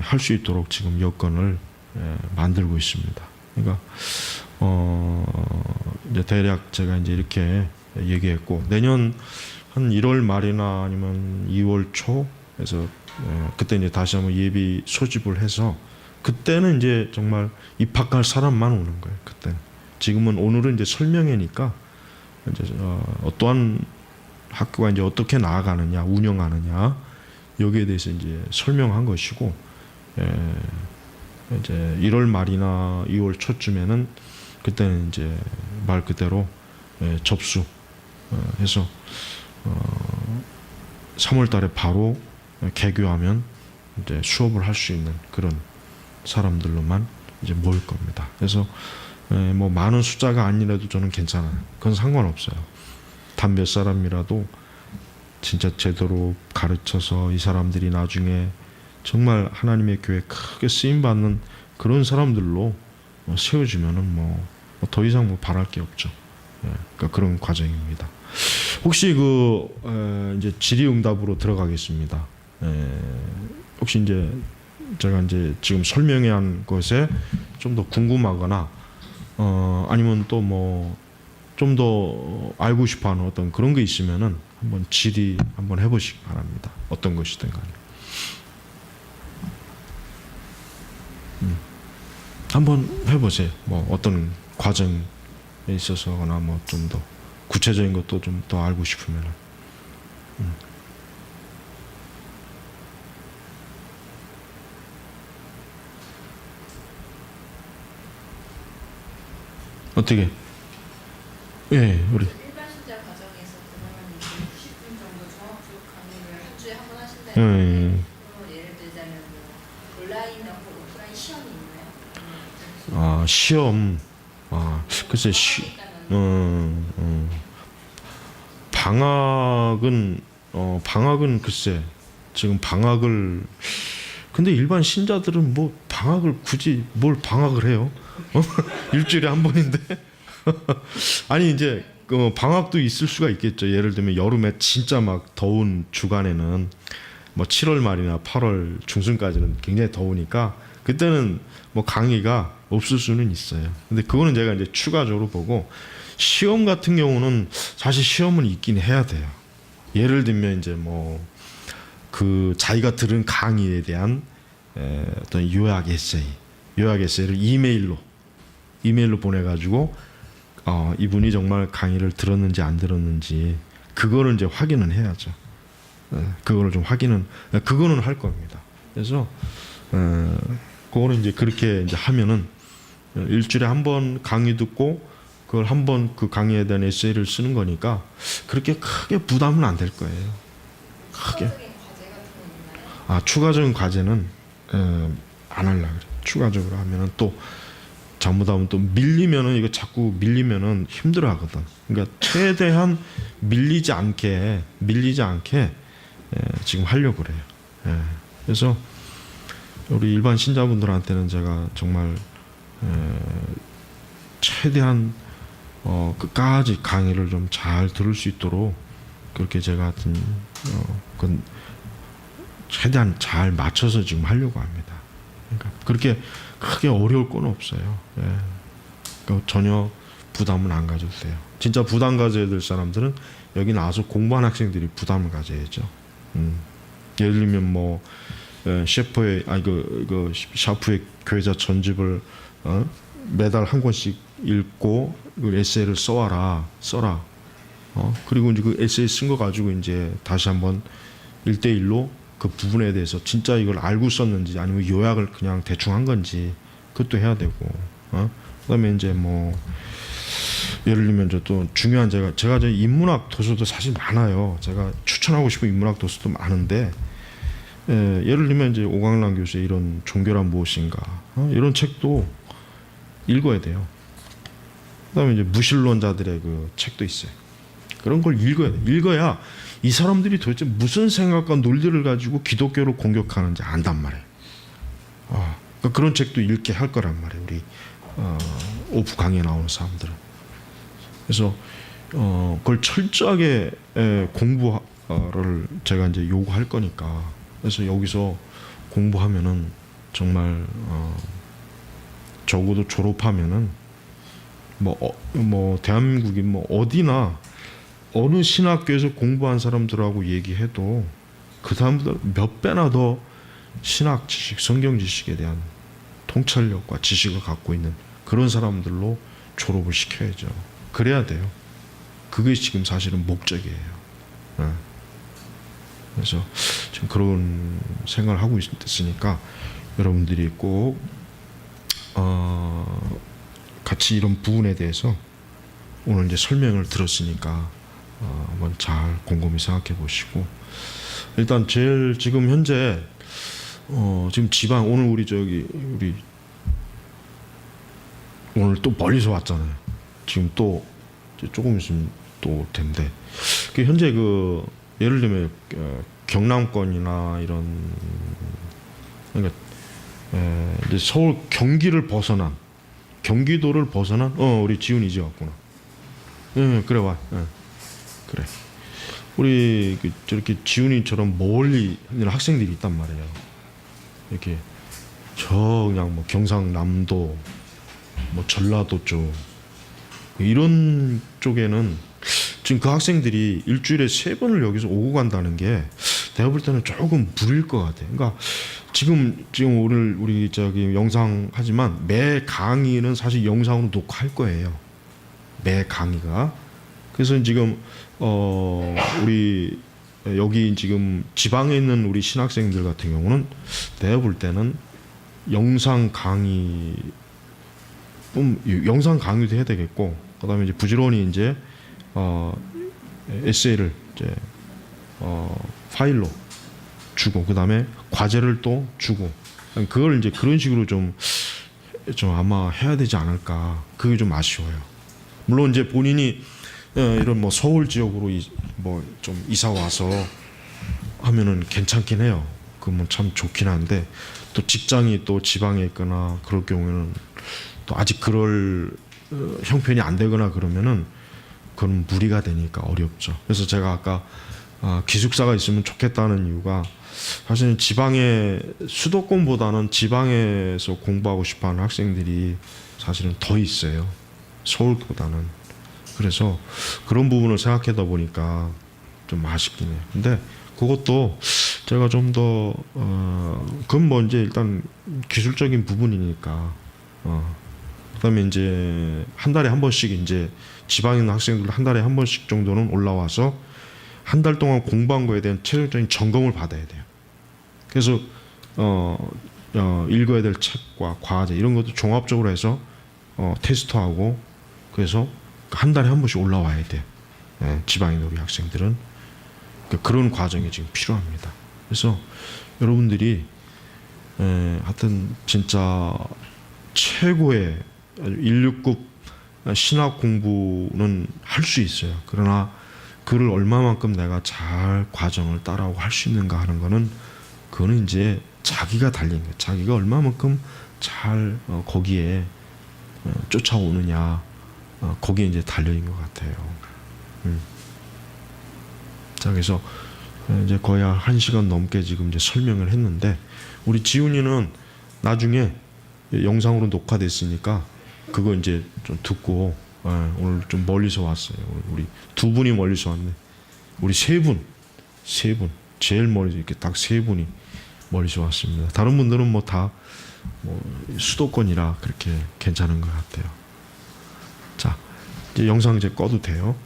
할 수 있도록 지금 여건을 만들고 있습니다. 그러니까 이제 대략 제가 이제 이렇게 얘기했고 내년 한 1월 말이나 아니면 2월 초에서 그때 이제 다시 한번 예비 소집을 해서 그때는 이제 정말 입학할 사람만 오는 거예요. 그때 지금은 오늘은 이제 설명회니까 이제 어떠한 학교가 이제 어떻게 나아가느냐, 운영하느냐 여기에 대해서 이제 설명한 것이고, 이제 1월 말이나 2월 초쯤에는 그때는 이제 말 그대로 접수 해서 3월 달에 바로 개교하면 이제 수업을 할 수 있는 그런 사람들로만 이제 모일 겁니다. 그래서 뭐 많은 숫자가 아니라도 저는 괜찮아요. 그건 상관없어요. 단 몇 사람이라도 진짜 제대로 가르쳐서 이 사람들이 나중에 정말 하나님의 교회에 크게 쓰임 받는 그런 사람들로 세워지면은 뭐 더 이상 뭐 바랄 게 없죠. 그러니까 그런 과정입니다. 혹시 이제 질의응답으로 들어가겠습니다. 혹시 이제 제가 이제 지금 설명한 것에 좀 더 궁금하거나 아니면 또 뭐 좀 더 알고 싶어하는 어떤 그런 게 있으면은 한번 질의 한번 해보시기 바랍니다. 어떤 것이든 간에. 한번 해보세요. 뭐 어떤 과정에 있어서거나 뭐 좀 더 구체적인 것도 좀 더 알고 싶으면은. 어떻게? 예, 우리. 일반 신자 과정에서 그러면 이제 90분 정도 종합교육 강의를 한 주에 한 번 하신다는 예. 예를 들자면 뭐 온라인하고 오프라인 시험이 있나요? 아, 시험. 글쎄 방학은 글쎄 지금 방학을 근데 일반 신자들은 뭐 방학을 굳이 뭘 방학을 해요? 일주일에 한 번인데. 아니 이제 방학도 있을 수가 있겠죠. 예를 들면 여름에 진짜 막 더운 주간에는 뭐 7월 말이나 8월 중순까지는 굉장히 더우니까 그때는 뭐 강의가 없을 수는 있어요. 근데 그거는 제가 이제 추가적으로 보고 시험 같은 경우는 사실 시험은 있긴 해야 돼요. 예를 들면 이제 뭐 그 자기가 들은 강의에 대한 어떤 요약 에세이를 이메일로 보내가지고 이분이 정말 강의를 들었는지 안 들었는지 그거를 이제 확인은 해야죠. 그거를 좀 그거는 할 겁니다. 그래서 그거는 이제 그렇게 이제 하면은 일주일에 한 번 강의 듣고 그걸 한 번 그 강의에 대한 에세이를 쓰는 거니까 그렇게 크게 부담은 안 될 거예요. 크게. 추가적인 과제는 안 하려고 그래. 추가적으로 하면은 또 잘못하면 또 밀리면은 이거 자꾸 밀리면은 힘들어하거든. 그러니까 최대한 밀리지 않게 지금 하려고 그래요. 그래서 우리 일반 신자분들한테는 제가 정말 최대한 끝까지 강의를 좀 잘 들을 수 있도록 그렇게 제가 최대한 잘 맞춰서 지금 하려고 합니다. 그러니까 그렇게 크게 어려울 건 없어요. 그러니까 전혀 부담은 안 가져도 돼요. 진짜 부담 가져야 될 사람들은 여기 나와서 공부하는 학생들이 부담을 가져야죠. 예를 들면 뭐 샤프의 교회자 전집을 매달 한 권씩 읽고 그 에세이를 써라. 그리고 이제 그 에세이 쓴 거 가지고 이제 다시 한번 1대1로 그 부분에 대해서 진짜 이걸 알고 썼는지 아니면 요약을 그냥 대충 한 건지 그것도 해야 되고, 그다음에 이제 뭐 예를 들면 저 또 중요한 제가 저 인문학 도서도 사실 많아요. 제가 추천하고 싶은 인문학 도서도 많은데, 예를 들면 이제 오광란 교수의 이런 종교란 무엇인가 이런 책도 읽어야 돼요. 그다음에 이제 무신론자들의 그 책도 있어요. 그런 걸 읽어야 돼. 읽어야 이 사람들이 도대체 무슨 생각과 논리를 가지고 기독교를 공격하는지 안단 말이에요. 그러니까 그런 책도 읽게 할 거란 말이에요. 우리 오프 강의에 나오는 사람들은. 그래서 그걸 철저하게 공부를 제가 이제 요구할 거니까. 그래서 여기서 공부하면은 정말 적어도 졸업하면은 뭐 대한민국이 뭐 어디나 어느 신학교에서 공부한 사람들하고 얘기해도 그 사람보다 몇 배나 더 신학 지식, 성경 지식에 대한 통찰력과 지식을 갖고 있는 그런 사람들로 졸업을 시켜야죠. 그래야 돼요. 그게 지금 사실은 목적이에요. 예. 그래서 지금 그런 생각을 하고 있으니까 여러분들이 꼭 같이 이런 부분에 대해서 오늘 이제 설명을 들었으니까 한번 잘 곰곰이 생각해 보시고, 일단 제일 지금 현재 지금 지방, 오늘 우리 오늘 또 멀리서 왔잖아요. 지금 또 이제 조금 있으면 또 올 텐데, 그 현재 그 예를 들면 경남권이나 이런, 그러니까 이제 서울 경기를 벗어난, 경기도를 벗어난 우리 지훈이 이제 왔구나. 그래 와. 그래. 우리 저렇게 지훈이처럼 멀리 있는 학생들이 있단 말이에요. 이렇게 저 그냥 뭐 경상남도, 뭐 전라도 쪽 이런 쪽에는 지금 그 학생들이 일주일에 3번을 여기서 오고 간다는 게 내가 볼 때는 조금 무리일 것 같아. 그러니까 지금 오늘 우리 저기 영상 하지만 매 강의는 사실 영상으로 녹화할 거예요. 매 강의가. 그래서 지금 우리 여기 지금 지방에 있는 우리 신학생들 같은 경우는 내가 볼 때는 영상 강의도 해야 되겠고, 그다음에 이제 부지런히 이제 에세이를 이제 파일로 주고, 그다음에 과제를 또 주고, 그걸 이제 그런 식으로 좀 아마 해야 되지 않을까. 그게 좀 아쉬워요. 물론 이제 본인이 이런 뭐 서울 지역으로 뭐 좀 이사 와서 하면은 괜찮긴 해요. 그러면 참 좋긴 한데, 또 직장이 또 지방에 있거나 그럴 경우에는 또 아직 그럴 형편이 안 되거나 그러면은 그건 무리가 되니까 어렵죠. 그래서 제가 아까 기숙사가 있으면 좋겠다는 이유가, 사실은 지방의 수도권보다는 지방에서 공부하고 싶어하는 학생들이 사실은 더 있어요. 서울보다는. 그래서 그런 부분을 생각하다 보니까 좀 아쉽긴 해요. 근데 그것도 제가 좀 더 그건 뭐 이제 일단 기술적인 부분이니까 그다음에 이제 한 달에 한 번씩 이제 지방에 있는 학생들 한 달에 한 번씩 정도는 올라와서 한 달 동안 공부한 거에 대한 최종적인 점검을 받아야 돼요. 그래서 읽어야 될 책과 과제 이런 것도 종합적으로 해서 테스트하고, 그래서 한 달에 한 번씩 올라와야 돼요. 지방에 있는 우리 학생들은 그런 과정이 지금 필요합니다. 그래서 여러분들이 하여튼 진짜 최고의 169 신학 공부는 할 수 있어요. 그러나 그를 얼마만큼 내가 잘 과정을 따라오고 할 수 있는가 하는 거는, 그거는 이제 자기가 달린 거예요. 자기가 얼마만큼 잘 거기에 쫓아오느냐, 거기에 이제 달려인 것 같아요. 자, 그래서 이제 거의 1시간 넘게 지금 이제 설명을 했는데, 우리 지훈이는 나중에 영상으로 녹화됐으니까 그거 이제 좀 듣고, 오늘 좀 멀리서 왔어요. 우리 2분이 멀리서 왔네. 우리 3분, 제일 멀리 이렇게 딱 3분이 멀리서 왔습니다. 다른 분들은 뭐 다 뭐 수도권이라 그렇게 괜찮은 것 같아요. 자, 이제 영상 이제 꺼도 돼요.